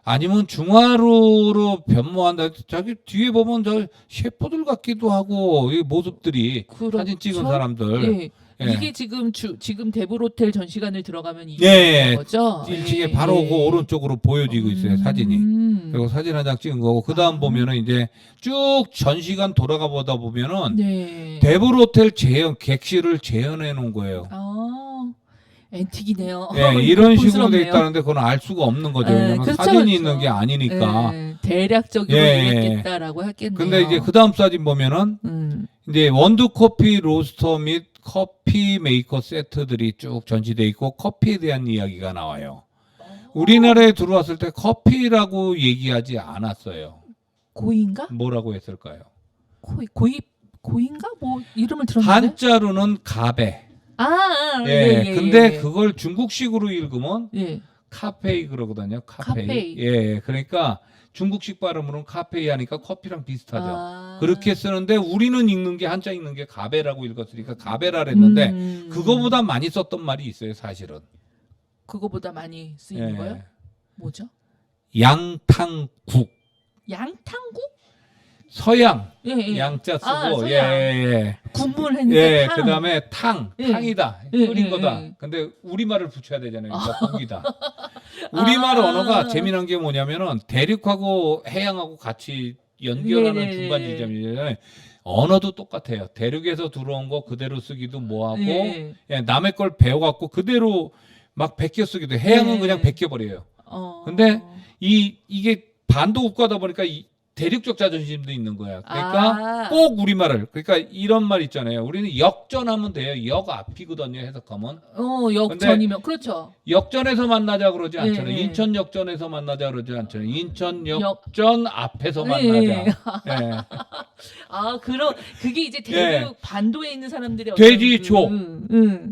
Speaker 3: 아니면 중화로로 변모한다. 저기 뒤에 보면 저 셰프들 같기도 하고 이 모습들이 사진 찍은 사람들.
Speaker 1: 이게 지금 데브로텔 전시관을 들어가면 이게 거죠.
Speaker 3: 1층에 바로 그 오른쪽으로 보여지고 있어요. 사진이. 그리고 사진 한 장 찍은 거고 그 다음 보면은 이제 쭉 전시관 돌아가 보다 보면은 데브로텔 객실을 재현해 놓은 거예요.
Speaker 1: 앤틱이네요.
Speaker 3: 이런 식으로 돼 있다는데 그건 알 수가 없는 거죠. 왜냐면 사진이 있는 게 아니니까.
Speaker 1: 대략적으로 이랬겠다라고 했겠네요.
Speaker 3: 근데 이제 그 다음 사진 보면은 이제 원두 커피 로스터 및 커피 메이커 세트들이 쭉 전시돼 있고 커피에 대한 이야기가 나와요. 우리나라에 들어왔을 때 커피라고 얘기하지 않았어요.
Speaker 1: 고인가?
Speaker 3: 뭐라고 했을까요?
Speaker 1: 고인가? 뭐 이름을 들었는데.
Speaker 3: 한자로는 가베. 예, 근데 그걸 중국식으로 읽으면
Speaker 1: 예.
Speaker 3: 카페이 그러거든요. 카페이.
Speaker 1: 카페이.
Speaker 3: 예, 그러니까 중국식 발음으로는 카페이 하니까 커피랑 비슷하죠. 그렇게 쓰는데 우리는 읽는 게 한자 읽는 게 가베라고 읽었으니까 가베라 그랬는데 그거보다 많이 썼던 말이 있어요, 사실은.
Speaker 1: 그거보다 많이 쓰이는
Speaker 3: 예.
Speaker 1: 거요? 뭐죠?
Speaker 3: 양탕국.
Speaker 1: 양탕국?
Speaker 3: 서양
Speaker 1: 예, 예.
Speaker 3: 양자 쓰고
Speaker 1: 서양.
Speaker 3: 예.
Speaker 1: 국물 했는데
Speaker 3: 예,
Speaker 1: 탕.
Speaker 3: 그다음에 탕,
Speaker 1: 예.
Speaker 3: 탕이다.
Speaker 1: 예,
Speaker 3: 끓인
Speaker 1: 예,
Speaker 3: 거다.
Speaker 1: 예.
Speaker 3: 근데 우리말을 붙여야 되잖아요. 그러니까 국이다. 우리말 언어가 재미난 게 뭐냐면은 대륙하고 해양하고 같이 연결하는
Speaker 1: 네, 네,
Speaker 3: 중간
Speaker 1: 네.
Speaker 3: 지점이잖아요. 언어도 똑같아요. 대륙에서 들어온 거 그대로 쓰기도 뭐하고
Speaker 1: 예.
Speaker 3: 예, 남의 걸 배워갖고 그대로 막 베껴 쓰기도 해요. 해양은
Speaker 1: 네.
Speaker 3: 그냥 베껴버려요. 근데 이게 반도 국가다 보니까 대륙적 자존심도 있는 거야. 그러니까 꼭 우리말을 그러니까 이런 말 있잖아요. 우리는 역전하면 돼요. 역 앞이거든요. 해석하면.
Speaker 1: 역전이면 그렇죠.
Speaker 3: 역전에서 만나자 그러지 않잖아요.
Speaker 1: 예.
Speaker 3: 인천 역전에서 만나자 그러지 않잖아요. 인천 역전 앞에서 만나자.
Speaker 1: 예.
Speaker 3: 예.
Speaker 1: 그게 이제 대륙
Speaker 3: 예.
Speaker 1: 반도에 있는 사람들의
Speaker 3: 돼지 족.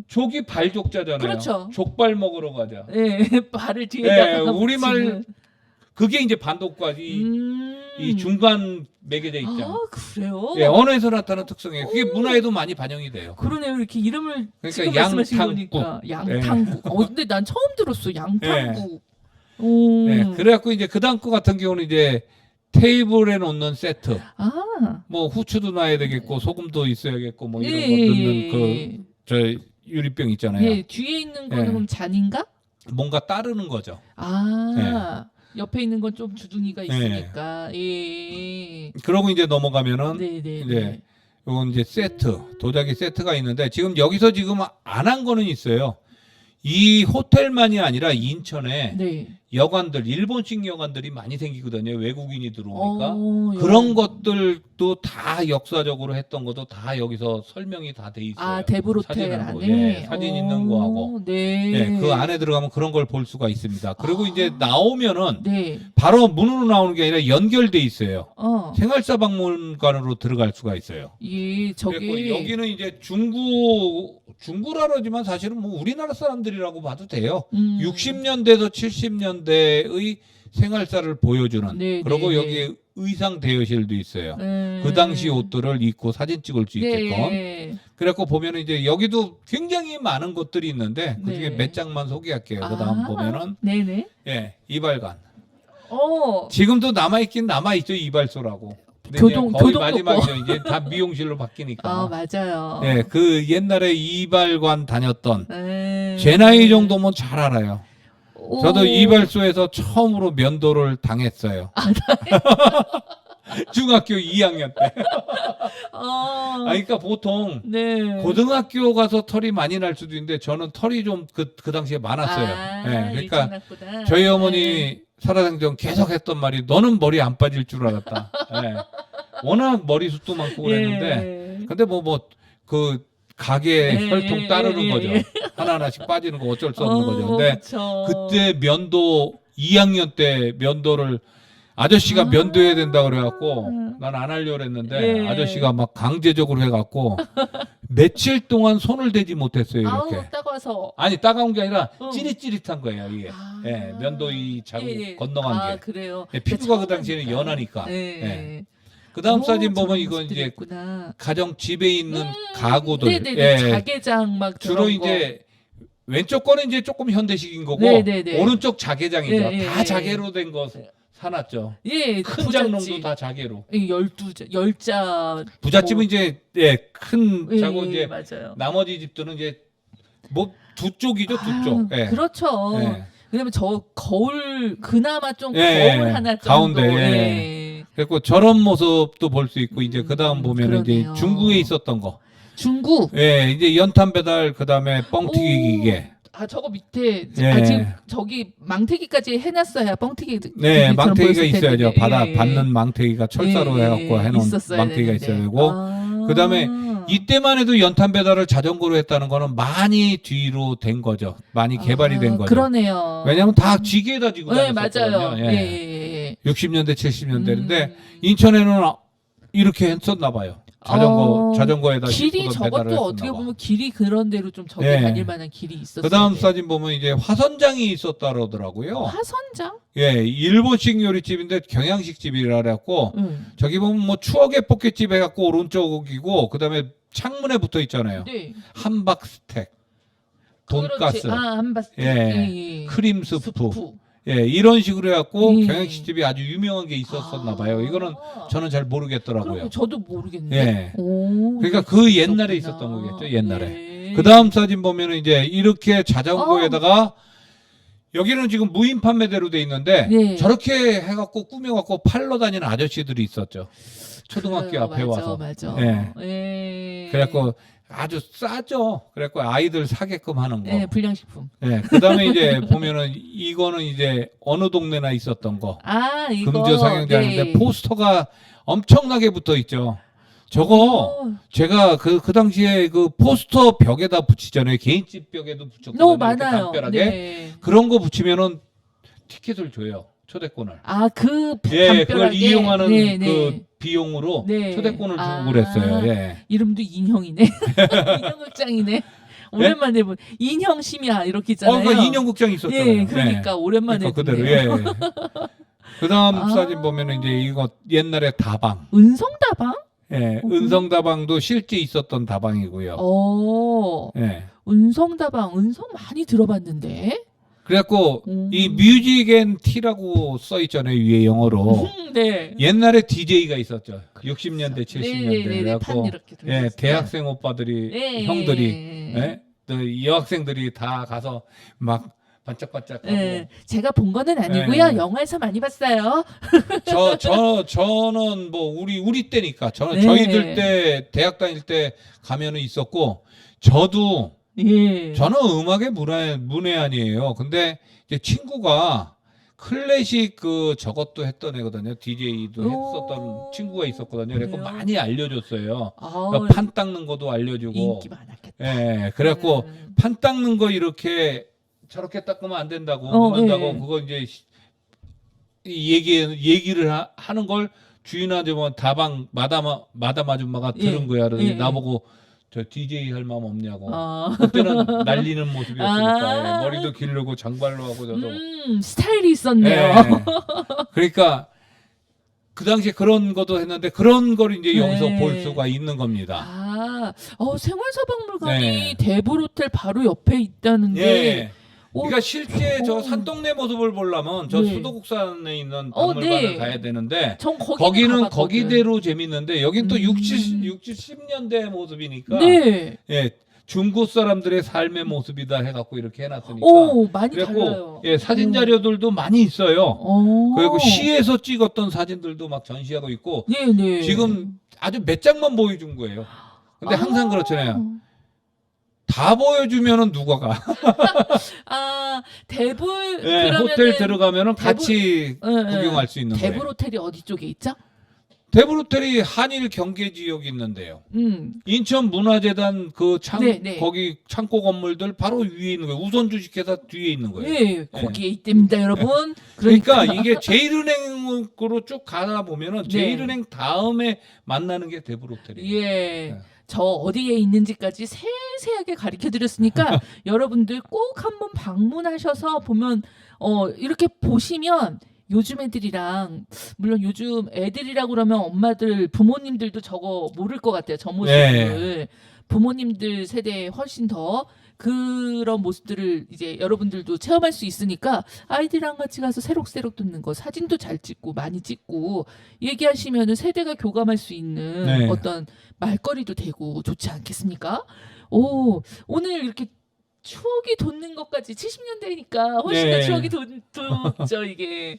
Speaker 1: 족이
Speaker 3: 발족자잖아요.
Speaker 1: 그렇죠.
Speaker 3: 족발 먹으러 가자.
Speaker 1: 예, 발을 뒤에다가
Speaker 3: 우리말 그게 이제 반도까지 이 중간 매개돼 있잖아요.
Speaker 1: 그래요?
Speaker 3: 예, 언어에서 나타나는 특성이에요. 그게 문화에도 많이 반영이 돼요.
Speaker 1: 그러네요. 이렇게 이름을
Speaker 3: 그러니까
Speaker 1: 지금 말씀하신 거니까 양탕국. 근데 난 처음 들었어. 양탕국.
Speaker 3: 네, 그래갖고 이제 그 다음 거 같은 경우는 이제 테이블에 놓는 세트. 뭐 후추도 놔야 되겠고 소금도 있어야겠고 뭐 이런 거 넣는 저 유리병 있잖아요.
Speaker 1: 예, 뒤에 있는 거는 그럼 잔인가?
Speaker 3: 뭔가 따르는 거죠.
Speaker 1: 옆에 있는 건 좀 주둥이가 있으니까. 예.
Speaker 3: 그러고 이제 넘어가면은
Speaker 1: 네네.
Speaker 3: 이제 요건 이제 세트, 도자기 세트가 있는데 지금 여기서 지금 안 한 거는 있어요. 이 호텔만이 아니라 인천에 여관들, 일본식 여관들이 많이 생기거든요. 외국인이 들어오니까. 그런 것들도 다 역사적으로 했던 것도 다 여기서 설명이 다 돼 있어요.
Speaker 1: 대불호텔 안에.
Speaker 3: 예, 사진 있는 거하고.
Speaker 1: 네.
Speaker 3: 그 안에 들어가면 그런 걸 볼 수가 있습니다. 그리고 이제 나오면은
Speaker 1: 네.
Speaker 3: 바로 문으로 나오는 게 아니라 연결돼 있어요. 생활사 박물관으로 들어갈 수가 있어요.
Speaker 1: 예, 저기
Speaker 3: 여기는 이제 중구라지만 사실은 뭐 우리나라 사람들이라고 봐도 돼요. 60년대에서 70년대의 생활사를 보여주는. 그리고 여기 의상 대여실도 있어요. 그 당시 옷들을 입고 사진 찍을 수 있게끔. 그래갖고 보면은 이제 여기도 굉장히 많은 것들이 있는데 그중에 몇 장만 소개할게요. 그다음 보면은 예, 이발관. 지금도 남아있긴 남아있죠. 이발소라고.
Speaker 1: 교동
Speaker 3: 마지막이죠. 이제 다 미용실로 바뀌니까.
Speaker 1: 맞아요.
Speaker 3: 예, 그 옛날에 이발관 다녔던 제 나이 정도면 잘 알아요. 저도 이발소에서 처음으로 면도를 당했어요. 중학교 2학년 때. 그러니까 보통 고등학교 가서 털이 많이 날 수도 있는데 저는 털이 좀 그 당시에 많았어요. 그러니까 저희 어머니 살아생전 계속 했던 말이 너는 머리 안 빠질 줄 알았다. 워낙 머리숱도 많고 그랬는데 근데 그 가게 혈통 따르는 거죠. 하나하나씩 빠지는 거 어쩔 수 없는 거죠. 근데 그때 면도 2학년 때 면도를 아저씨가 면도해야 된다 그래갖고 난 안 하려고 했는데 아저씨가 막 강제적으로 해갖고 며칠 동안 손을 대지 못했어요. 이렇게.
Speaker 1: 따가워서.
Speaker 3: 아니 따가운 게 아니라 찌릿찌릿한 거예요. 이게 면도 이 자국 건너간 게.
Speaker 1: 그래요.
Speaker 3: 피부가 그 당시에는 연하니까. 그 다음 사진 보면 이건 이제 가정 집에 있는 가구들.
Speaker 1: 자개장 막
Speaker 3: 주로 이제 왼쪽 거는 이제 조금 현대식인 거고 오른쪽 자개장이죠. 다 자개로 된 거 사놨죠. 큰 장롱도 다 자개로.
Speaker 1: 10자.
Speaker 3: 부잣집은 이제 큰 자고 이제
Speaker 1: 맞아요.
Speaker 3: 나머지 집들은 이제 뭐 두 쪽이죠, 두 쪽.
Speaker 1: 그렇죠. 왜냐면 저 거울 그나마 좀 거울 하나 정도.
Speaker 3: 가운데. 그리고 저런 모습도 볼 수 있고 이제 그다음 보면 이제 중국에 있었던 거.
Speaker 1: 중국.
Speaker 3: 이제 연탄 배달 그다음에 뻥튀기 기계.
Speaker 1: 저거 밑에 지금 저기 망태기까지 해놨어야 뻥튀기.
Speaker 3: 망태기가 있어야죠. 받는 망태기가 철사로 해갖고 해놓은 망태기가 있어야 되고. 그다음에 이때만 해도 연탄 배달을 자전거로 했다는 거는 많이 뒤로 된 거죠. 많이 개발이 된 거죠.
Speaker 1: 그러네요.
Speaker 3: 왜냐하면 다 지게에다 지고 다녔었거든요.
Speaker 1: 맞아요.
Speaker 3: 60년대, 70년대인데 인천에는 이렇게 했었나 봐요. 자전거에다
Speaker 1: 길이
Speaker 3: 싣고도
Speaker 1: 저것도
Speaker 3: 배달을
Speaker 1: 어떻게
Speaker 3: 했었나 봐.
Speaker 1: 보면 길이 그런 대로 좀 저기
Speaker 3: 예.
Speaker 1: 다닐 만한 길이 있었어요.
Speaker 3: 그다음 사진 보면 이제 화선장이 있었다 그러더라고요.
Speaker 1: 화선장?
Speaker 3: 예, 일본식 요리집인데 경양식 집이라 그래갖고 저기 보면 뭐 추억의 포켓집 해갖고 오른쪽이고 그다음에 창문에 붙어 있잖아요.
Speaker 1: 네.
Speaker 3: 함박 스택, 돈가스,
Speaker 1: 그렇지. 함박스테이크.
Speaker 3: 예, 크림 스프. 예, 이런 식으로 해갖고
Speaker 1: 예.
Speaker 3: 경양식 집이 아주 유명한 게 있었었나 봐요. 이거는 저는 잘 모르겠더라고요.
Speaker 1: 그럼 저도 모르겠네.
Speaker 3: 예.
Speaker 1: 오,
Speaker 3: 그러니까 그 옛날에
Speaker 1: 그렇구나.
Speaker 3: 있었던 거겠죠. 옛날에.
Speaker 1: 예.
Speaker 3: 그 다음 사진 보면은 이제 이렇게 자전거에다가 여기는 지금 무인 판매대로 돼 있는데
Speaker 1: 네.
Speaker 3: 저렇게 해갖고 꾸며갖고 팔러 다니는 아저씨들이 있었죠. 초등학교
Speaker 1: 그래요,
Speaker 3: 앞에 와서.
Speaker 1: 맞아.
Speaker 3: 예.
Speaker 1: 예.
Speaker 3: 그래갖고 아주 싸죠. 그래갖고 아이들 사게끔 하는 거.
Speaker 1: 예, 불량식품.
Speaker 3: 예. 그 다음에 이제 보면은 이거는 이제 어느 동네나 있었던 거.
Speaker 1: 이거.
Speaker 3: 금주 상영장인데
Speaker 1: 네.
Speaker 3: 포스터가 엄청나게 붙어 있죠. 저거 제가 그 당시에 그 포스터 벽에다 붙이잖아요. 개인집 벽에도 붙였거든요.
Speaker 1: 너무
Speaker 3: 이렇게
Speaker 1: 많아요.
Speaker 3: 담벼락에.
Speaker 1: 네.
Speaker 3: 그런 거 붙이면은 티켓을 줘요. 초대권을.
Speaker 1: 그
Speaker 3: 예, 그걸
Speaker 1: 담벼락에.
Speaker 3: 이용하는
Speaker 1: 네,
Speaker 3: 그
Speaker 1: 네.
Speaker 3: 비용으로
Speaker 1: 네.
Speaker 3: 초대권을 주고 그랬어요. 예.
Speaker 1: 이름도 인형이네. 인형극장이네. 오랜만에 본 인형 심야 이렇게 있잖아요.
Speaker 3: 그러니까 인형극장이 있었잖아요.
Speaker 1: 예, 그러니까 오랜만에
Speaker 3: 그러니까
Speaker 1: 듣네요.
Speaker 3: 그대로. 예. 그다음 사진 보면은 이제 이거 옛날에 다방.
Speaker 1: 은성다방?
Speaker 3: 예, 은성다방도 실제 있었던 다방이고요. 예.
Speaker 1: 은성다방, 은성 많이 들어봤는데.
Speaker 3: 그래갖고 이 뮤직 앤 티라고 써 있잖아요. 위에 영어로.
Speaker 1: 네.
Speaker 3: 옛날에 DJ가 있었죠. 60년대, 70년대.
Speaker 1: 네,
Speaker 3: 그래갖고 예, 대학생 오빠들이, 형들이, 예? 또 여학생들이 다 가서 막 반짝반짝하고.
Speaker 1: 네, 제가 본 거는 아니고요.
Speaker 3: 네.
Speaker 1: 영화에서 많이 봤어요.
Speaker 3: 저는 뭐 우리 때니까
Speaker 1: 네.
Speaker 3: 저희들 때 대학 다닐 때 가면은 있었고 저도
Speaker 1: 예.
Speaker 3: 저는 음악의 문외한이에요. 근데 이제 친구가 클래식 저것도 했던 애거든요. DJ도 했었던 친구가 있었거든요. 그래서
Speaker 1: 그래요?
Speaker 3: 많이 알려줬어요. 그러니까 판 닦는 것도 알려주고.
Speaker 1: 인기 많았겠다.
Speaker 3: 예, 그래갖고 판 닦는 거 이렇게 저렇게 닦으면 안 된다고 그런다고
Speaker 1: 네.
Speaker 3: 그거 이제 얘기를 하는 걸 주인 아줌마 다방 마담 아줌마가 들은 거야. 그래서 나보고 저 DJ 할 마음 없냐고. 그때는 날리는 모습이었으니까 머리도 기르고 장발로 하고 저도.
Speaker 1: 스타일이 있었네요.
Speaker 3: 예. 그러니까 그 당시에 그런 것도 했는데 그런 걸 이제 여기서 볼 수가 있는 겁니다.
Speaker 1: 생활사박물관이
Speaker 3: 네.
Speaker 1: 대불호텔 바로 옆에 있다는데.
Speaker 3: 예. 그러니까 실제 저 산동네 모습을 보려면 저
Speaker 1: 네.
Speaker 3: 수도국산에 있는 박물관을
Speaker 1: 네.
Speaker 3: 가야 되는데
Speaker 1: 전
Speaker 3: 거기는
Speaker 1: 가봤거든.
Speaker 3: 거기대로 재밌는데 여긴 또 60, 70년대 모습이니까
Speaker 1: 네.
Speaker 3: 예, 중국 사람들의 삶의 모습이다 해갖고 이렇게 해놨으니까
Speaker 1: 많이 달라요.
Speaker 3: 그래갖고 예, 사진 자료들도 많이 있어요. 그리고 시에서 찍었던 사진들도 막 전시하고 있고
Speaker 1: 네네.
Speaker 3: 지금 아주 몇 장만 보여준 거예요. 근데 항상 그렇잖아요. 다 보여주면은 누가 가?
Speaker 1: 대불
Speaker 3: 예, 호텔 들어가면은 같이 구경할 수 있는
Speaker 1: 대불
Speaker 3: 거예요.
Speaker 1: 호텔이 어디 쪽에 있죠?
Speaker 3: 대불 호텔이 한일 경계 지역이 있는데요. 인천 문화재단
Speaker 1: 네.
Speaker 3: 거기 창고 건물들 바로 위에 있는 거예요. 우선 주식회사 뒤에 있는 거예요.
Speaker 1: 네, 거기에 있답니다, 여러분.
Speaker 3: 그러니까 이게 제일은행으로 쭉 가다 보면은
Speaker 1: 네.
Speaker 3: 제일은행 다음에 만나는 게 대불 호텔이에요.
Speaker 1: 예. 저 어디에 있는지까지 세세하게 가르쳐 드렸으니까 여러분들 꼭 한번 방문하셔서 보면 이렇게 보시면 요즘 애들이랑 물론 요즘 애들이라고 그러면 엄마들 부모님들도 저거 모를 것 같아요. 저 모습을 부모님들 세대에 훨씬 더 그런 모습들을 이제 여러분들도 체험할 수 있으니까 아이들이랑 같이 가서 새록새록 듣는 거 사진도 잘 찍고 많이 찍고 얘기하시면은 세대가 교감할 수 있는 어떤 말거리도 되고 좋지 않겠습니까? 오늘 이렇게 추억이 돋는 것까지 70년대니까 훨씬 더 추억이 돋죠 이게.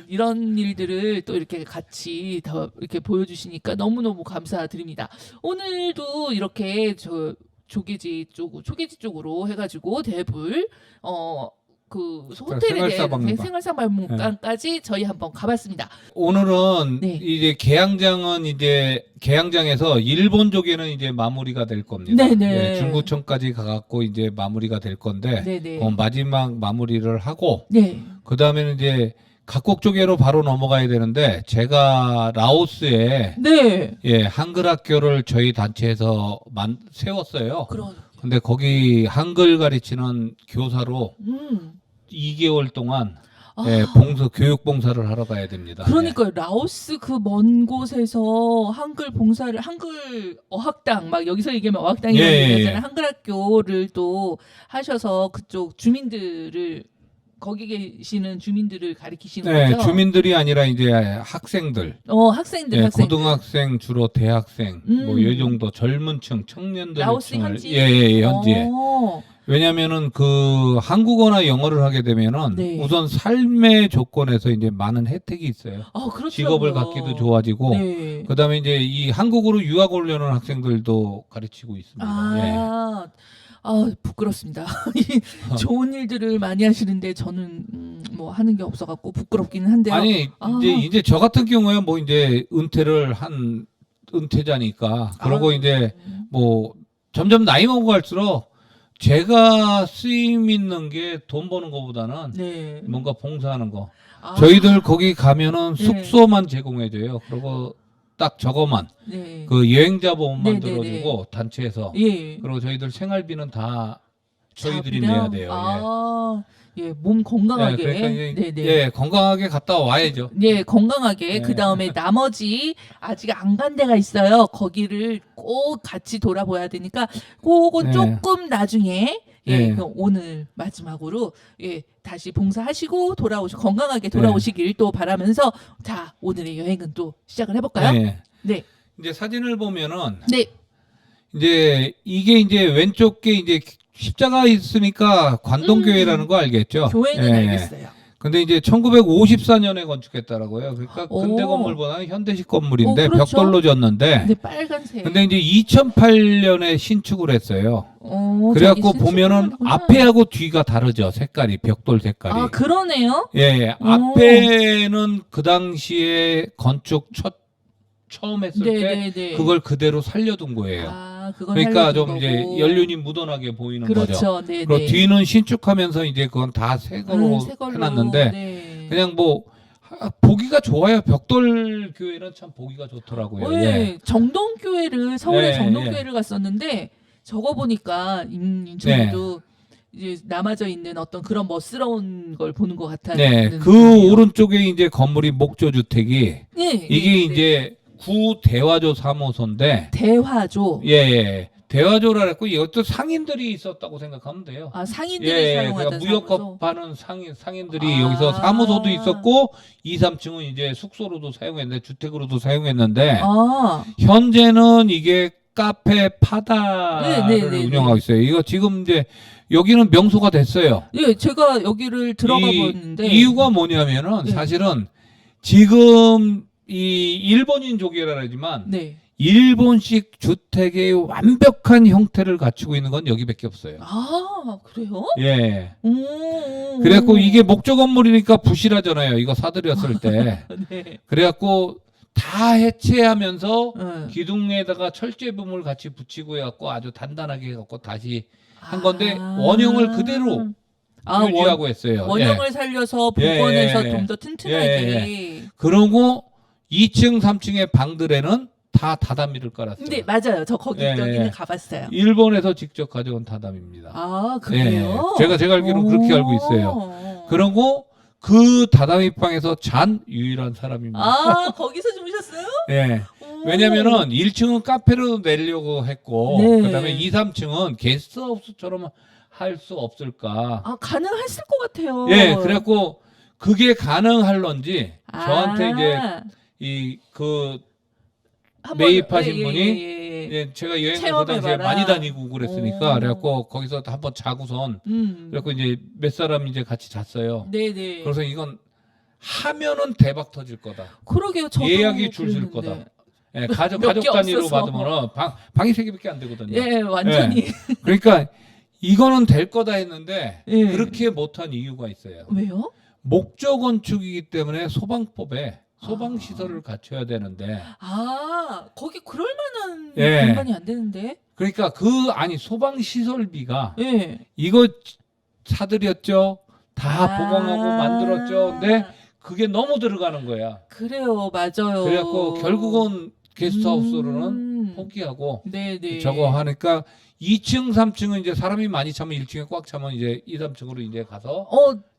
Speaker 1: 이런 일들을 또 이렇게 같이 더 이렇게 보여주시니까 너무너무 감사드립니다. 오늘도 이렇게 초계지 쪽으로 해가지고 대불 호텔에 대한 생활사박물관까지 저희 한번 가봤습니다.
Speaker 3: 오늘은 이제 개항장에서 일본쪽에는 이제 마무리가 될 겁니다.
Speaker 1: 네네.
Speaker 3: 중구청까지 가갖고 이제 마무리가 될 건데
Speaker 1: 네네.
Speaker 3: 마지막 마무리를 하고
Speaker 1: 네.
Speaker 3: 그 다음에는 이제 각국 쪽으로 바로 넘어가야 되는데 제가 라오스에
Speaker 1: 네.
Speaker 3: 예, 한글 학교를 저희 단체에서 세웠어요. 근데 거기 한글 가르치는 교사로 2개월 동안 예, 교육 봉사를 하러 가야 됩니다.
Speaker 1: 그러니까요. 라오스 그 먼 곳에서 한글 봉사를 한글 어학당 막 여기서 얘기하면 어학당이라고 얘기하잖아요. 한글 학교를 또 하셔서 그쪽 주민들을 거기 계시는 주민들을 가르치시는 거죠?
Speaker 3: 주민들이 아니라 이제 학생들.
Speaker 1: 학생들,
Speaker 3: 예,
Speaker 1: 학생들.
Speaker 3: 고등학생 주로 대학생 뭐 이 정도 젊은층 청년들
Speaker 1: 라오스 현지.
Speaker 3: 현지에. 왜냐면은 그 한국어나 영어를 하게 되면은
Speaker 1: 네.
Speaker 3: 우선 삶의 조건에서 이제 많은 혜택이 있어요.
Speaker 1: 그렇죠.
Speaker 3: 직업을 갖기도 좋아지고
Speaker 1: 네.
Speaker 3: 그다음에 이제 이 한국으로 유학 오려는 학생들도 가르치고 있습니다.
Speaker 1: 부끄럽습니다. 좋은 일들을 많이 하시는데 저는 뭐 하는 게 없어갖고 부끄럽기는 한데요.
Speaker 3: 아니 이제 저 같은 경우에 뭐 이제 은퇴자니까 그러고 이제 뭐 점점 나이 먹어갈수록 제가 쓰임 있는 게 돈 버는 것보다는
Speaker 1: 네.
Speaker 3: 뭔가 봉사하는 거. 저희들 거기 가면은 숙소만 제공해줘요. 그리고 딱 저거만 그 여행자 보험만 들어주고 단체에서 그리고 저희들 생활비는 다 저희들이 내야 돼요.
Speaker 1: 몸 건강하게.
Speaker 3: 그러니까 건강하게 갔다 와야죠.
Speaker 1: 건강하게. 그 다음에 나머지 아직 안 간 데가 있어요. 거기를 꼭 같이 돌아봐야 되니까 그거 조금 나중에 그럼 오늘 마지막으로 다시 봉사하시고 건강하게 돌아오시길 또 바라면서 자 오늘의 여행은 또 시작을 해볼까요? 네.
Speaker 3: 이제 사진을 보면은
Speaker 1: 네.
Speaker 3: 이제 이게 이제 왼쪽 게 이제 십자가 있으니까 관동교회라는 거 알겠죠?
Speaker 1: 교회는 알겠어요.
Speaker 3: 근데 이제 1954년에 건축했다라고요. 그러니까 근대 건물보다는 현대식 건물인데
Speaker 1: 그렇죠.
Speaker 3: 벽돌로 졌는데.
Speaker 1: 근데 빨간색.
Speaker 3: 근데 이제 2008년에 신축을 했어요. 그래갖고 보면은 앞에하고 뒤가 다르죠. 색깔이 벽돌 색깔이.
Speaker 1: 그러네요.
Speaker 3: 앞에는 그 당시에 건축 처음 했을 때 그걸 그대로 살려둔 거예요. 그러니까 좀 이제 연륜이 묻어나게 보이는 거죠. 그리고 뒤는 신축하면서 이제 그건 다 새거로 해놨는데 그냥 뭐 보기가 좋아요. 벽돌 교회는 참 보기가 좋더라고요.
Speaker 1: 정동교회를 서울의 정동교회를 갔었는데 저거 보니까 인천에도 이제 남아져 있는 어떤 그런 멋스러운 걸 보는 것 같아요.
Speaker 3: 그 오른쪽에 이제 건물이 목조주택이 이게 이제 구 대화조 3호소인데
Speaker 1: 대화조
Speaker 3: 대화조라 그랬고 이것도 상인들이 있었다고 생각하면 돼요.
Speaker 1: 상인들이 사용하던
Speaker 3: 그러니까 무역업하는 상인들이 여기서 사무소도 있었고 2, 3층은 이제 숙소로도 사용했는데 주택으로도 사용했는데 현재는 이게 카페 파다를 운영하고 있어요. 이거 지금 이제 여기는 명소가 됐어요.
Speaker 1: 제가 여기를 들어가 봤는데
Speaker 3: 이유가 뭐냐면은 사실은 지금 이 일본인족이라 그러지만 일본식 주택의 완벽한 형태를 갖추고 있는 건 여기밖에 없어요.
Speaker 1: 그래요?
Speaker 3: 그래갖고 이게 목조 건물이니까 부실하잖아요. 이거 사들였을 때. 그래갖고 다 해체하면서 기둥에다가 철제품을 같이 붙이고 해갖고 아주 단단하게 해갖고 다시 한 건데 원형을 그대로 유지하고 했어요.
Speaker 1: 원형을 살려서 복원해서 좀 더 튼튼하게.
Speaker 3: 그러고 2층, 3층의 방들에는 다 다다미를 깔았어요.
Speaker 1: 네, 맞아요. 저 거기는 가봤어요.
Speaker 3: 일본에서 직접 가져온 다다미입니다.
Speaker 1: 그래요?
Speaker 3: 제가 알기로는 그렇게 알고 있어요. 그러고 그 다다미 방에서 잔 유일한 사람입니다.
Speaker 1: 거기서 주무셨어요?
Speaker 3: 왜냐면은 1층은 카페로 내려고 했고 그다음에 2, 3층은 게스트하우스처럼 할 수 없을까?
Speaker 1: 가능했을 것 같아요.
Speaker 3: 그래갖고 그게 가능할런지 저한테 이제 매입하신 분이 제가 여행을 그 당시에 많이 다니고 그랬으니까 그래갖고 거기서 한번 자고선 그래갖고 이제 몇 사람 이제 같이 잤어요. 그래서 이건 하면은 대박 터질 거다.
Speaker 1: 그러게요. 저도
Speaker 3: 예약이 줄 설 거다. 가족 단위로 받으면 방이 3개밖에 안 되거든요.
Speaker 1: 완전히.
Speaker 3: 그러니까 이거는 될 거다 했는데 그렇게 못한 이유가 있어요.
Speaker 1: 왜요?
Speaker 3: 목조 건축이기 때문에 소방법에 소방 시설을 갖춰야 되는데
Speaker 1: 거기 그럴 만한 공간이 안 되는데.
Speaker 3: 그러니까 소방 시설비가 이거 사들였죠. 다 보강하고 만들었죠. 근데 그게 너무 들어가는 거야.
Speaker 1: 그래요, 맞아요.
Speaker 3: 그래갖고 결국은 게스트하우스로는 포기하고
Speaker 1: 네네.
Speaker 3: 저거 하니까 2층, 3층은 이제 사람이 많이 차면 1층에 꽉 차면 이제 2, 3층으로 이제 가서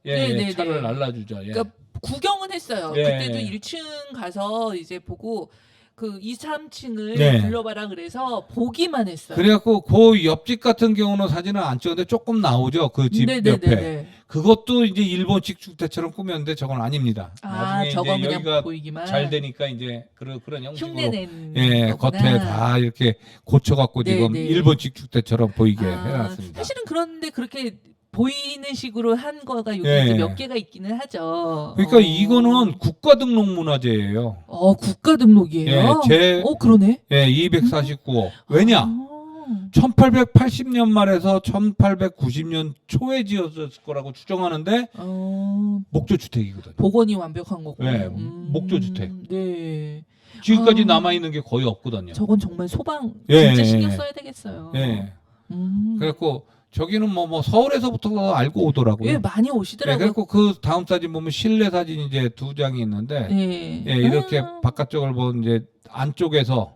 Speaker 1: 네네네.
Speaker 3: 차를 날라주죠. 예.
Speaker 1: 그러니까 구경은 했어요.
Speaker 3: 예.
Speaker 1: 그때도 1층 가서 이제 보고 그 2, 3층을
Speaker 3: 네.
Speaker 1: 불러봐라 그래서 보기만 했어요.
Speaker 3: 그래갖고 그 옆집 같은 경우는 사진을 안 찍었는데 조금 나오죠. 그 집 옆에. 그것도 이제 일본식 주택처럼 꾸몄는데 저건 아닙니다. 나중에
Speaker 1: 저건
Speaker 3: 이제
Speaker 1: 그냥
Speaker 3: 여기가
Speaker 1: 보이기만.
Speaker 3: 잘 되니까 이제 그런 형식으로
Speaker 1: 흉내낸
Speaker 3: 겉에
Speaker 1: 거구나.
Speaker 3: 다 이렇게 고쳐갖고 지금
Speaker 1: 네네.
Speaker 3: 일본식 주택처럼 보이게 해놨습니다.
Speaker 1: 사실은 그런데 그렇게 보이는 식으로 한 거가 여기
Speaker 3: 예.
Speaker 1: 이제 몇 개가 있기는 하죠.
Speaker 3: 그러니까 이거는 국가등록문화재예요.
Speaker 1: 국가 등록이에요? 그러네.
Speaker 3: 249호. 왜냐? 1880년 말에서 1890년 초에 지었을 거라고 추정하는데 목조 주택이거든요.
Speaker 1: 복원이 완벽한 거고.
Speaker 3: 네, 목조 주택.
Speaker 1: 네.
Speaker 3: 지금까지 남아 있는 게 거의 없거든요.
Speaker 1: 저건 정말 소방
Speaker 3: 예,
Speaker 1: 진짜
Speaker 3: 예,
Speaker 1: 신경
Speaker 3: 예.
Speaker 1: 써야 되겠어요.
Speaker 3: 예. 그래갖고 저기는 뭐 서울에서부터 알고 오더라고요.
Speaker 1: 예, 많이 오시더라고요.
Speaker 3: 그래갖고 그 다음 사진 보면 실내 사진 이제 2장이 있는데 이렇게 바깥쪽을 본 이제 안쪽에서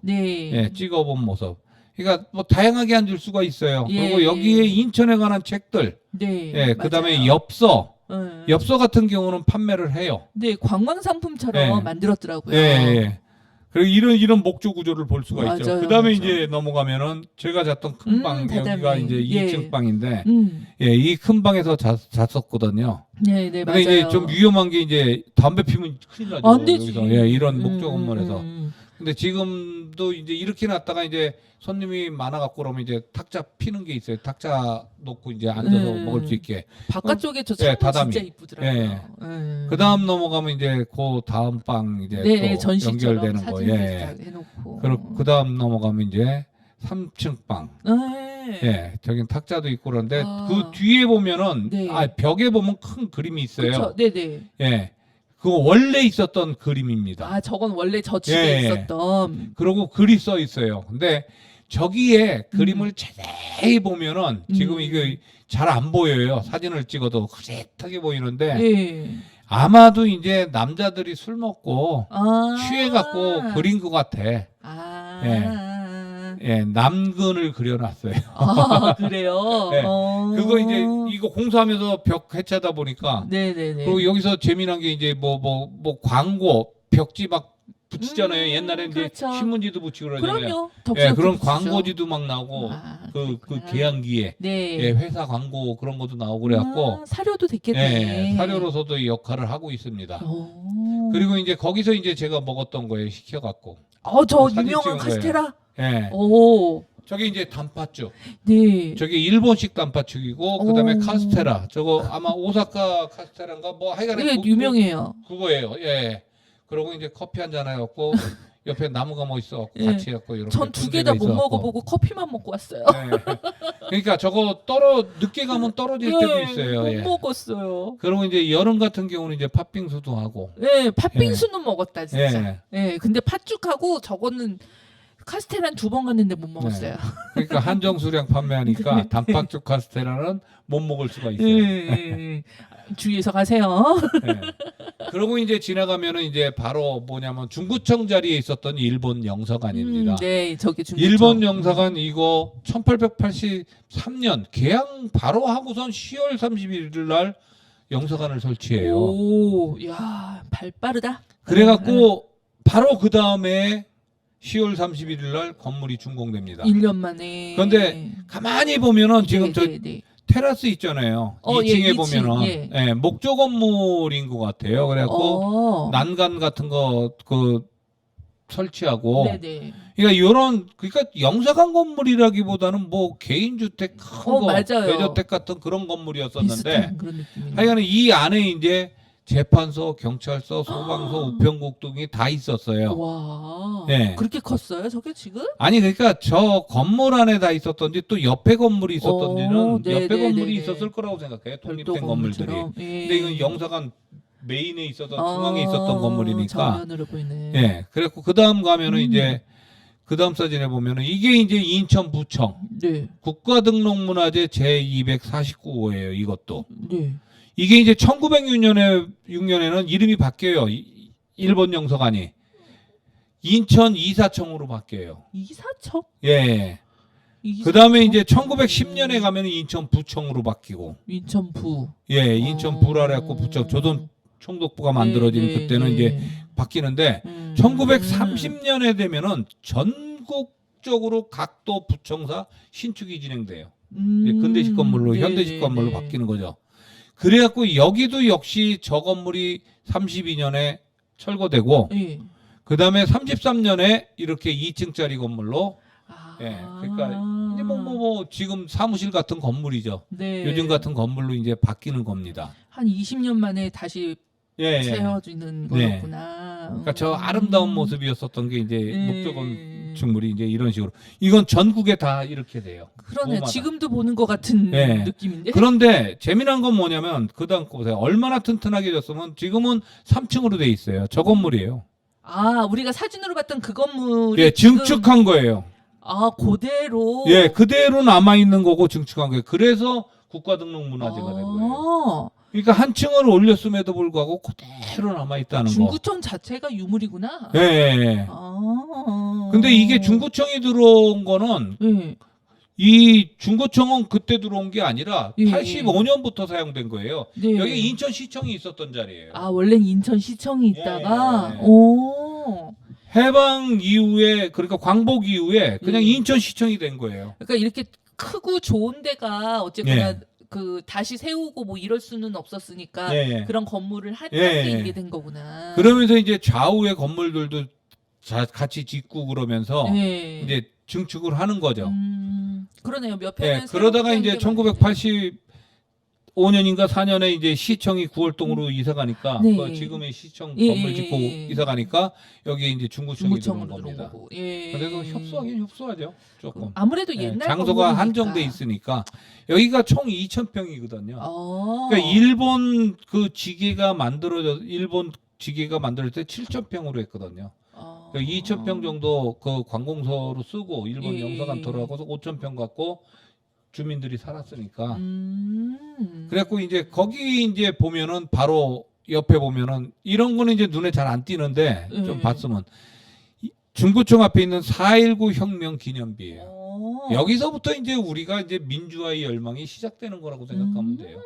Speaker 3: 찍어본 모습. 그러니까 뭐 다양하게 앉을 수가 있어요. 그리고 여기에 인천에 관한 책들, 그다음에 엽서 같은 경우는 판매를 해요.
Speaker 1: 네, 관광 상품처럼 만들었더라고요.
Speaker 3: 그리고 이런 목조 구조를 볼 수가 있죠. 그다음에
Speaker 1: 맞아요.
Speaker 3: 이제 넘어가면은 제가 잤던 큰 방, 여기가 이제 2층 방인데, 이 큰 방에서 잤었거든요.
Speaker 1: 네,
Speaker 3: 근데
Speaker 1: 맞아요.
Speaker 3: 이제 좀 위험한 게 이제 담배 피면 큰일 나죠.
Speaker 1: 안 되지.
Speaker 3: 여기서 이런 목조 건물에서. 근데 지금도 이제 이렇게 놨다가 이제 손님이 많아갖고 그러면 이제 탁자 피는 게 있어요. 탁자 놓고 이제 앉아서 먹을 수 있게.
Speaker 1: 바깥쪽에 저 창문
Speaker 3: 다다미.
Speaker 1: 진짜 이쁘더라고요.
Speaker 3: 그 다음 넘어가면 이제 그 다음 방 이제 또
Speaker 1: 전시처럼
Speaker 3: 연결되는 거.
Speaker 1: 해놓고.
Speaker 3: 그리고 그 다음 넘어가면 이제 3층 방. 저긴 탁자도 있고 그런데 그 뒤에 보면은 벽에 보면 큰 그림이 있어요.
Speaker 1: 그쵸? 네네.
Speaker 3: 그거 원래 있었던 그림입니다.
Speaker 1: 저건 원래 저 집에 있었던.
Speaker 3: 그리고 글이 써 있어요. 근데 저기에 그림을 자세히 보면은 지금 이거 잘 안 보여요. 사진을 찍어도 흐릿하게 보이는데 아마도 이제 남자들이 술 먹고 취해갖고 그린 것 같아. 남근을 그려놨어요.
Speaker 1: 그래요?
Speaker 3: 그거 이제 이거 공사하면서 벽 해체하다 보니까.
Speaker 1: 네네네.
Speaker 3: 그리고 여기서 재미난 게 이제 뭐 광고 벽지 막 붙이잖아요. 옛날에 이제 신문지도 붙이고 그러잖아요.
Speaker 1: 그럼요.
Speaker 3: 그런 광고지도 막 나오고 그 계양기에 회사 광고 그런 것도 나오고 그래갖고
Speaker 1: 사료도 됐겠네.
Speaker 3: 사료로서도 역할을 하고 있습니다. 그리고 이제 거기서 이제 제가 먹었던 거예요. 시켜갖고.
Speaker 1: 저 유명한 카스테라.
Speaker 3: 저게 이제 단팥죽.
Speaker 1: 저게
Speaker 3: 일본식 단팥죽이고 그다음에 카스테라. 저거 아마 오사카 카스테라인가 뭐 하여간에
Speaker 1: 유명해요.
Speaker 3: 그거예요. 그리고 이제 커피 한 잔 해갖고 옆에 나무가 뭐 있어 같이 해갖고 이렇게.
Speaker 1: 전 2개 다 못 먹어보고 커피만 먹고 왔어요.
Speaker 3: 그러니까 저거 늦게 가면 떨어질 때도 있어요.
Speaker 1: 못 먹었어요.
Speaker 3: 그리고 이제 여름 같은 경우는 이제 팥빙수도 하고.
Speaker 1: 팥빙수는 먹었다 진짜. 근데 팥죽하고 저거는 카스테라는 2번 갔는데 못 먹었어요.
Speaker 3: 그러니까 한정 수량 판매하니까 단팥죽 카스테라는 못 먹을 수가 있어요.
Speaker 1: 주의해서 가세요.
Speaker 3: 그러고 이제 지나가면은 이제 바로 뭐냐면 중구청 자리에 있었던 일본 영사관입니다.
Speaker 1: 저기 중구청.
Speaker 3: 일본 영사관 이거 1883년 개항 바로 하고선 10월 31일 날 영사관을 설치해요.
Speaker 1: 야, 발 빠르다.
Speaker 3: 그래갖고 바로 그 다음에 10월 31일 날 건물이 준공됩니다.
Speaker 1: 1년 만에.
Speaker 3: 그런데 가만히 보면은 지금 저 테라스 있잖아요. 2층에
Speaker 1: 2층,
Speaker 3: 보면은 목조 건물인 것 같아요. 그래갖고 난간 같은 거 설치하고. 그러니까 영사관 건물이라기보다는 뭐 개인 주택 큰 거, 외저택 같은 그런 건물이었었는데. 하여간에 이 안에 이제 재판소, 경찰서, 소방서, 우편국 등이 다 있었어요.
Speaker 1: 와.
Speaker 3: 네.
Speaker 1: 그렇게 컸어요, 저게 지금?
Speaker 3: 아니 그러니까 저 건물 안에 다 있었던지 또 옆에 건물이 있었던지는 옆에 건물이 있었을 거라고 생각해요. 독립된 건물들이. 근데 이건 영사관 메인에 있었던 중앙에 있었던 건물이니까.
Speaker 1: 정면으로 보이네.
Speaker 3: 네. 그래갖고 그 다음 가면은 이제 그 다음 사진에 보면은 이게 이제 인천 부청 국가등록문화재 제249호예요. 이것도. 이게 이제 1906년에는 이름이 바뀌어요. 일본 영서관이 인천 이사청으로 바뀌어요.
Speaker 1: 이사청?
Speaker 3: 예.
Speaker 1: 이사청?
Speaker 3: 그다음에 이제 1910년에 가면 인천 부청으로 바뀌고.
Speaker 1: 인천부.
Speaker 3: 예, 인천 부라래갖고 부청 조선 총독부가 만들어진
Speaker 1: 네,
Speaker 3: 그때는
Speaker 1: 네.
Speaker 3: 이제 바뀌는데 1930년에 되면은 전국적으로 각도 부청사 신축이 진행돼요. 이제 근대식 건물로
Speaker 1: 네,
Speaker 3: 현대식
Speaker 1: 네,
Speaker 3: 건물로
Speaker 1: 네.
Speaker 3: 바뀌는 거죠. 그래갖고 여기도 역시 저 건물이 32년에 철거되고
Speaker 1: 예.
Speaker 3: 그다음에 33년에 이렇게 2층짜리 건물로
Speaker 1: 아.
Speaker 3: 예. 그러니까 이제 뭐 지금 사무실 같은 건물이죠.
Speaker 1: 네.
Speaker 3: 요즘 같은 건물로 이제 바뀌는 겁니다.
Speaker 1: 한 20년 만에 다시
Speaker 3: 예.
Speaker 1: 세워지는
Speaker 3: 네.
Speaker 1: 거였구나.
Speaker 3: 그러니까 저 아름다운 모습이었었던 게 이제
Speaker 1: 예.
Speaker 3: 목조건 건물이 이제 이런 식으로 이건 전국에 다 이렇게 돼요.
Speaker 1: 그러네.
Speaker 3: 도마다.
Speaker 1: 지금도 보는 것 같은
Speaker 3: 네.
Speaker 1: 느낌인데.
Speaker 3: 그런데 재미난 건 뭐냐면 그다음 거 보세요. 얼마나 튼튼하게 졌으면 지금은 3층으로 돼 있어요. 저 건물이에요.
Speaker 1: 아, 우리가 사진으로 봤던 그 건물이
Speaker 3: 예,
Speaker 1: 지금-
Speaker 3: 증축한 거예요.
Speaker 1: 아, 그대로.
Speaker 3: 예, 그대로 남아 있는 거고 증축한 거예요. 그래서 국가등록 문화재가 된 거예요. 그러니까 한 층을 올렸음에도 불구하고 그대로 남아 있다는 거.
Speaker 1: 중구청 자체가 유물이구나.
Speaker 3: 예, 예.
Speaker 1: 아.
Speaker 3: 근데 이게 중구청이 들어온 거는
Speaker 1: 예.
Speaker 3: 이 중구청은 그때 들어온 게 아니라
Speaker 1: 예.
Speaker 3: 85년부터 사용된 거예요.
Speaker 1: 네.
Speaker 3: 여기 인천시청이 있었던 자리예요.
Speaker 1: 아, 원래 인천시청이 있다가
Speaker 3: 예.
Speaker 1: 오.
Speaker 3: 해방 이후에 그러니까 광복 이후에 그냥
Speaker 1: 예.
Speaker 3: 인천시청이 된 거예요.
Speaker 1: 그러니까 이렇게 크고 좋은 데가 어쨌거나
Speaker 3: 예.
Speaker 1: 그 다시 세우고 뭐 이럴 수는 없었으니까
Speaker 3: 예, 예.
Speaker 1: 그런 건물을 할 때
Speaker 3: 예, 예.
Speaker 1: 이게 된 거구나.
Speaker 3: 그러면서 이제 좌우의 건물들도 같이 짓고 그러면서
Speaker 1: 예.
Speaker 3: 이제 증축을 하는 거죠.
Speaker 1: 그러네요. 몇
Speaker 3: 예,
Speaker 1: 편은
Speaker 3: 그러다가
Speaker 1: 새롭게
Speaker 3: 이제
Speaker 1: 한게
Speaker 3: 1985년인가 4년에 이제 시청이 구월동으로 이사 가니까
Speaker 1: 네.
Speaker 3: 그 지금의 시청
Speaker 1: 예,
Speaker 3: 건물
Speaker 1: 예,
Speaker 3: 짓고
Speaker 1: 예.
Speaker 3: 이사 가니까 여기 이제 중구청이 들어온
Speaker 1: 중구청으로 들어온
Speaker 3: 겁니다.
Speaker 1: 거고. 예.
Speaker 3: 그래서 협소하긴 협소하죠. 조금.
Speaker 1: 아무래도
Speaker 3: 예,
Speaker 1: 옛날
Speaker 3: 장소가
Speaker 1: 건물이니까.
Speaker 3: 한정돼 있으니까 여기가 총 2,000평이거든요.
Speaker 1: 아.
Speaker 3: 그러니까 일본 그 지게가 만들어졌을 때 7,000평으로 했거든요.
Speaker 1: 아.
Speaker 3: 그러니까 2,000평 정도 그 관공서로 쓰고 일본
Speaker 1: 예.
Speaker 3: 영사관터로 하고서 5,000평 갖고 주민들이 살았으니까.
Speaker 1: 음.
Speaker 3: 그래갖고 이제 거기 이제 보면은 바로 옆에 보면은 이런 거는 이제 눈에 잘 안 띄는데 좀 봤으면 중구청 앞에 있는 4.19 혁명 기념비예요. 여기서부터 이제 우리가 이제 민주화의 열망이 시작되는 거라고 생각하면 돼요.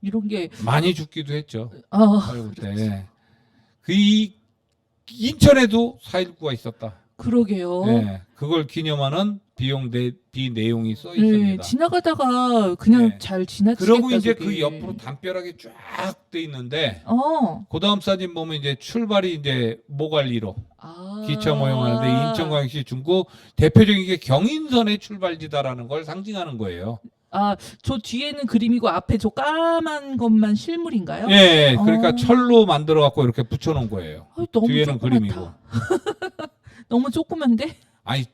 Speaker 1: 이런 게
Speaker 3: 많이 죽기도 했죠.
Speaker 1: 아,
Speaker 3: 4.19 때. 그 인천에도 4.19가 있었다.
Speaker 1: 그러게요.
Speaker 3: 네, 그걸 기념하는 비 내용이 써
Speaker 1: 네,
Speaker 3: 있습니다.
Speaker 1: 지나가다가 그냥
Speaker 3: 네.
Speaker 1: 잘 지나치겠다.
Speaker 3: 그러고 이제
Speaker 1: 저게.
Speaker 3: 그 옆으로 담벼락이 쫙 돼 있는데 그 다음 사진 보면 이제 출발이 이제 모갈리로
Speaker 1: 아.
Speaker 3: 기차 모형하는데 인천광역시 중구 대표적인 게 경인선의 출발지다라는 걸 상징하는 거예요.
Speaker 1: 아, 저 뒤에는 그림이고 앞에 저 까만 것만 실물인가요?
Speaker 3: 예, 그러니까
Speaker 1: 어.
Speaker 3: 철로 만들어 갖고 이렇게 붙여놓은 거예요.
Speaker 1: 너무
Speaker 3: 뒤에는
Speaker 1: 조그맣다.
Speaker 3: 그림이고.
Speaker 1: 너무 조그만데?
Speaker 3: 아니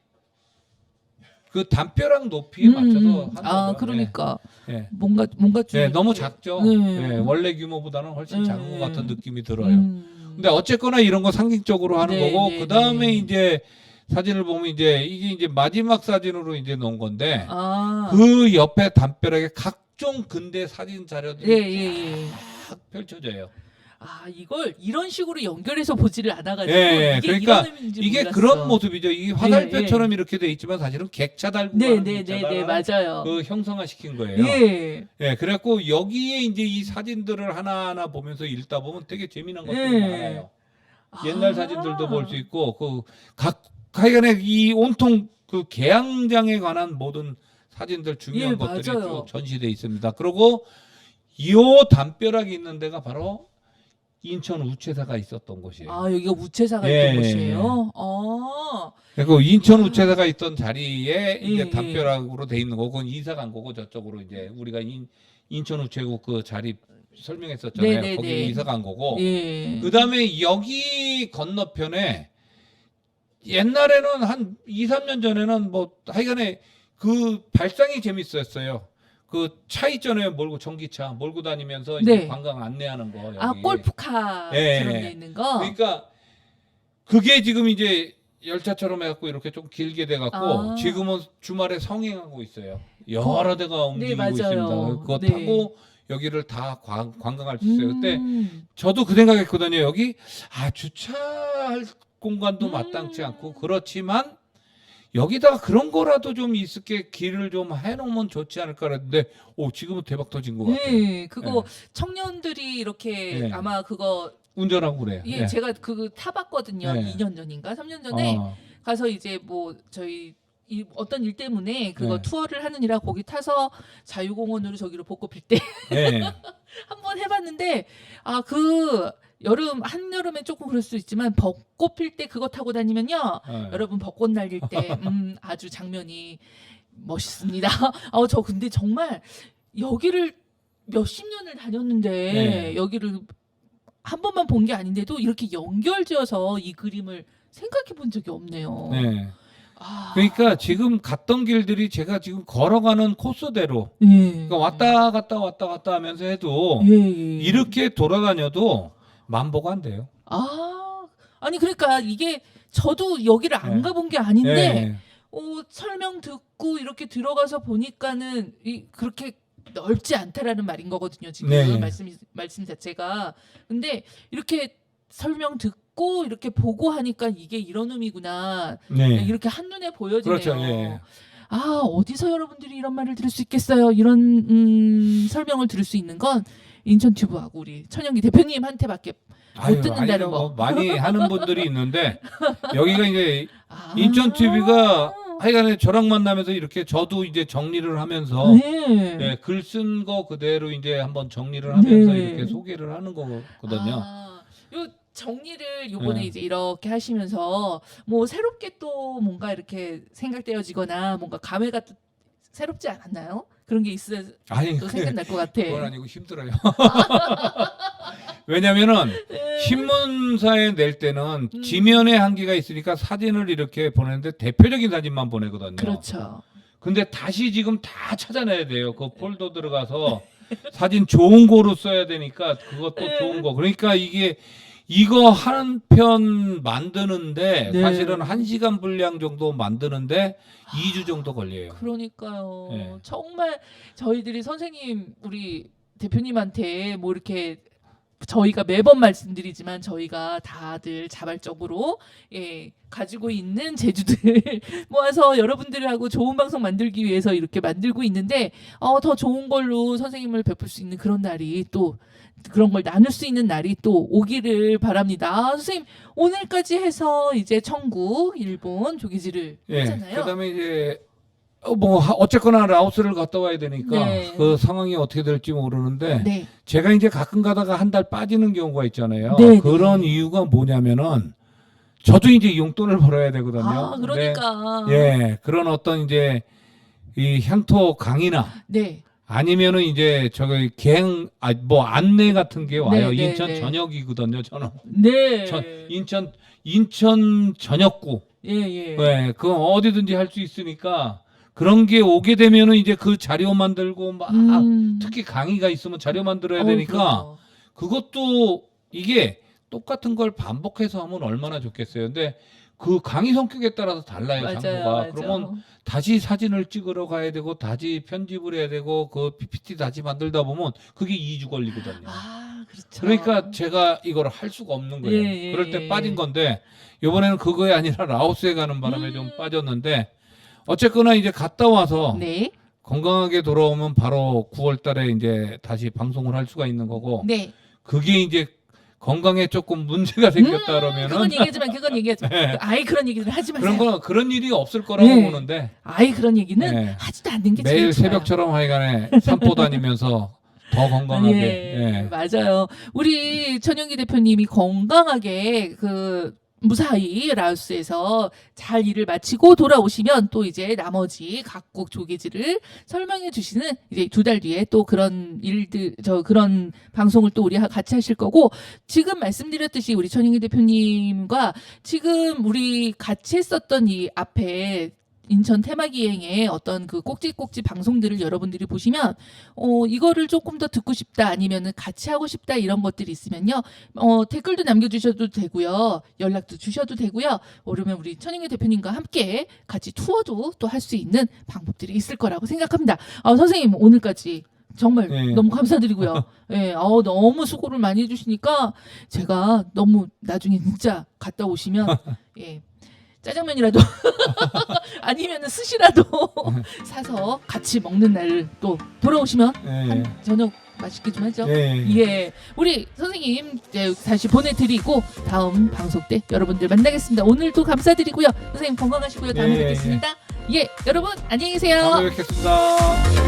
Speaker 3: 그 담벼락 높이에 맞춰서 한
Speaker 1: 아,
Speaker 3: 거죠.
Speaker 1: 그러니까
Speaker 3: 예.
Speaker 1: 뭔가 좀
Speaker 3: 네, 너무
Speaker 1: 이렇게-
Speaker 3: 작죠.
Speaker 1: 네.
Speaker 3: 네, 원래 규모보다는 훨씬 작은
Speaker 1: 네.
Speaker 3: 것 같은 느낌이 들어요. 근데
Speaker 1: 근데
Speaker 3: 어쨌거나 이런 거 상징적으로 하는
Speaker 1: 네,
Speaker 3: 거고
Speaker 1: 네,
Speaker 3: 그 다음에
Speaker 1: 네.
Speaker 3: 이제 사진을 보면 이제 이게 이제 마지막 사진으로 이제 놓은 건데
Speaker 1: 아.
Speaker 3: 그 옆에 담벼락에 각종 근대 사진 자료들이
Speaker 1: 예.
Speaker 3: 쫙 펼쳐져요.
Speaker 1: 아, 이걸 이런 식으로 연결해서 보지를 않아가지고
Speaker 3: 예,
Speaker 1: 이게
Speaker 3: 그러니까
Speaker 1: 이런 의미인지
Speaker 3: 이게
Speaker 1: 몰랐어.
Speaker 3: 그런 모습이죠. 이 화살표처럼 이렇게 돼 있지만 사실은 객차 달고 가는
Speaker 1: 네,
Speaker 3: 객차다라는
Speaker 1: 맞아요.
Speaker 3: 그 형성화시킨 거예요.
Speaker 1: 예.
Speaker 3: 예, 그래갖고 여기에 이제 이 사진들을 하나하나 보면서 읽다 보면 되게 재미난 것들이
Speaker 1: 예.
Speaker 3: 많아요. 옛날
Speaker 1: 아.
Speaker 3: 사진들도 볼 수 있고 하여간에 이 온통 그 개항장에 관한 모든 사진들 중요한
Speaker 1: 예,
Speaker 3: 것들이
Speaker 1: 맞아요.
Speaker 3: 쭉 전시돼 있습니다. 그리고 요 담벼락이 있는 데가 바로 인천 우체사가 있었던 곳이에요.
Speaker 1: 아, 여기가 우체사가
Speaker 3: 예,
Speaker 1: 있던 곳이에요? 아.
Speaker 3: 그리고 인천 우체사가 있던 자리에
Speaker 1: 예,
Speaker 3: 이제
Speaker 1: 예.
Speaker 3: 담벼락으로 돼 있는 거고 그건 이사 간 거고 저쪽으로 이제 우리가 인천 우체국 그 자리 설명했었잖아요.
Speaker 1: 네, 네,
Speaker 3: 거기
Speaker 1: 네.
Speaker 3: 이사 간 거고
Speaker 1: 예.
Speaker 3: 그다음에 여기 건너편에 옛날에는 한 2, 3년 전에는 뭐 하여간에 그 발상이 재밌었어요. 그 차 있잖아요. 몰고 전기차 몰고 다니면서 이제
Speaker 1: 네.
Speaker 3: 관광 안내하는 거. 여기.
Speaker 1: 아, 골프카
Speaker 3: 예,
Speaker 1: 그런
Speaker 3: 예.
Speaker 1: 게 있는 거?
Speaker 3: 그러니까 그게 지금 이제 열차처럼 해갖고 이렇게 좀 길게 돼갖고
Speaker 1: 아.
Speaker 3: 지금은 주말에 성행하고 있어요. 여러 대가 움직이고
Speaker 1: 맞아요.
Speaker 3: 있습니다. 그거
Speaker 1: 네.
Speaker 3: 타고 여기를 다 관광할 수 있어요. 근데 저도 그 생각했거든요. 여기 주차할 공간도 마땅치 않고 그렇지만 여기다가 그런 거라도 좀 있을게 길을 좀 해놓으면 좋지 않을까 그랬는데 지금은 대박 터진 것 같아요.
Speaker 1: 네, 그거
Speaker 3: 네.
Speaker 1: 청년들이 이렇게
Speaker 3: 네.
Speaker 1: 아마 그거
Speaker 3: 운전하고 그래요.
Speaker 1: 예,
Speaker 3: 네.
Speaker 1: 제가 그거 타봤거든요.
Speaker 3: 네.
Speaker 1: 2년 전인가 3년 전에 가서 이제 뭐 저희 어떤 일 때문에 그거
Speaker 3: 네.
Speaker 1: 투어를 하느니라 거기 타서 자유공원으로 저기로 벚꽃 필 때
Speaker 3: 네.
Speaker 1: 한번 해봤는데 그 여름 한여름에 조금 그럴 수 있지만 벚꽃 필 때 그거 타고 다니면요 여러분 벚꽃 날릴 때 아주 장면이 멋있습니다. 저 근데 정말 여기를 몇십 년을 다녔는데
Speaker 3: 네.
Speaker 1: 여기를 한 번만 본 게 아닌데도 이렇게 연결지어서 이 그림을 생각해 본 적이 없네요.
Speaker 3: 네. 그러니까 지금 갔던 길들이 제가 지금 걸어가는 코스대로 그러니까 왔다 갔다 하면서 해도 이렇게 돌아다녀도 만보가 안 돼요.
Speaker 1: 아니 그러니까 이게 저도 여기를 안 가본 게 아닌데 설명 듣고 이렇게 들어가서 보니까는 그렇게 넓지 않다라는 말인 거거든요. 지금 말씀 자체가. 근데 이렇게 설명 듣고 이렇게 보고 하니까 이게 이런 의미구나. 이렇게 한눈에 보여지네요.
Speaker 3: 그렇죠. 네.
Speaker 1: 어디서 여러분들이 이런 말을 들을 수 있겠어요. 이런 설명을 들을 수 있는 건 인천튜브하고 우리 천영기 대표님한테밖에 못 듣는다는 거.
Speaker 3: 많이 하는 분들이 있는데 여기가 이제 인천TV가 하여간에 저랑 만나면서 이렇게 저도 이제 정리를 하면서 글 쓴 거 그대로 이제 한번 정리를 하면서 이렇게 소개를 하는 거거든요.
Speaker 1: 요 정리를 요번에 이제 이렇게 하시면서 뭐 새롭게 또 뭔가 이렇게 생각되어지거나 뭔가 감회가 또 새롭지 않았나요? 그런 게 있어야 또 생각날 것 같아.
Speaker 3: 그건 아니고 힘들어요. 왜냐면은 신문사에 낼 때는 지면에 한계가 있으니까 사진을 이렇게 보내는데 대표적인 사진만 보내거든요.
Speaker 1: 그렇죠.
Speaker 3: 근데 다시 지금 다 찾아내야 돼요. 그 폴더 들어가서 사진 좋은 거로 써야 되니까 그것도 좋은 거. 그러니까 이거 한 편 만드는데 사실은 1시간 분량 정도 만드는데 2주 정도 걸려요.
Speaker 1: 그러니까요. 정말 저희들이 선생님 우리 대표님한테 뭐 이렇게 저희가 매번 말씀드리지만 저희가 다들 자발적으로 가지고 있는 재주들 모아서 여러분들하고 좋은 방송 만들기 위해서 이렇게 만들고 있는데 더 좋은 걸로 선생님을 베풀 수 있는 그런 날이 또 그런 걸 나눌 수 있는 날이 또 오기를 바랍니다. 선생님 오늘까지 해서 이제 천국, 일본 조기지를 했잖아요.
Speaker 3: 그다음에 이제 어쨌거나 라오스를 갔다 와야 되니까 그 상황이 어떻게 될지 모르는데 제가 이제 가끔 가다가 한 달 빠지는 경우가 있잖아요. 그런 이유가 뭐냐면은 저도 이제 용돈을 벌어야 되거든요.
Speaker 1: 그러니까
Speaker 3: 그런 어떤 이제 이 향토 강의나 아니면은 이제 저기 안내 같은 게 와요. 인천 전역이거든요. 저는 인천 전역구 그 어디든지 할 수 있으니까. 그런 게 오게 되면은 이제 그 자료 만들고 막 특히 강의가 있으면 자료 만들어야 되니까 그것도 이게 똑같은 걸 반복해서 하면 얼마나 좋겠어요. 근데 그 강의 성격에 따라서 달라요. 장소가. 그러면 다시 사진을 찍으러 가야 되고 다시 편집을 해야 되고 그 PPT 다시 만들다 보면 그게 2주 걸리거든요.
Speaker 1: 그렇죠.
Speaker 3: 그러니까 제가 이걸 할 수가 없는 거예요. 그럴 때 빠진 건데 이번에는 그거에 아니라 라오스에 가는 바람에 좀 빠졌는데 어쨌거나 이제 갔다 와서 건강하게 돌아오면 바로 9월 달에 이제 다시 방송을 할 수가 있는 거고 그게 이제 건강에 조금 문제가 생겼다 그러면은
Speaker 1: 그건 얘기하지 마. 아예 그런 얘기를 하지 마세요.
Speaker 3: 그런 일이 없을 거라고 보는데
Speaker 1: 아예 그런 얘기는 하지도 않는 게 제일
Speaker 3: 매일
Speaker 1: 좋아요.
Speaker 3: 새벽처럼 하여간에 산보 다니면서 더 건강하게
Speaker 1: 맞아요. 우리 천영기 대표님이 건강하게 무사히 라오스에서 잘 일을 마치고 돌아오시면 또 이제 나머지 각국 조개지를 설명해 주시는 이제 2달 뒤에 또 그런 그런 방송을 또 우리 같이 하실 거고 지금 말씀드렸듯이 우리 천영기 대표님과 지금 우리 같이 했었던 이 앞에 인천 테마기행의 어떤 그 꼭지 방송들을 여러분들이 보시면 이거를 조금 더 듣고 싶다 아니면은 같이 하고 싶다 이런 것들이 있으면요 댓글도 남겨주셔도 되고요 연락도 주셔도 되고요 그러면 우리 천영기 대표님과 함께 같이 투어도 또 할 수 있는 방법들이 있을 거라고 생각합니다. 선생님 오늘까지 정말
Speaker 3: 네.
Speaker 1: 너무 감사드리고요. 예, 너무 수고를 많이 해주시니까 제가 너무 나중에 진짜 갔다 오시면 예, 짜장면이라도 아니면 스시라도 사서 같이 먹는 날을 또 돌아오시면
Speaker 3: 네.
Speaker 1: 한 저녁 맛있게 좀 하죠.
Speaker 3: 네.
Speaker 1: 예, 우리 선생님 이제 다시 보내드리고 다음 방송 때 여러분들 만나겠습니다. 오늘도 감사드리고요. 선생님 건강하시고요. 다음에
Speaker 3: 네.
Speaker 1: 뵙겠습니다. 예, 여러분 안녕히 계세요.
Speaker 3: 다음에 뵙겠습니다.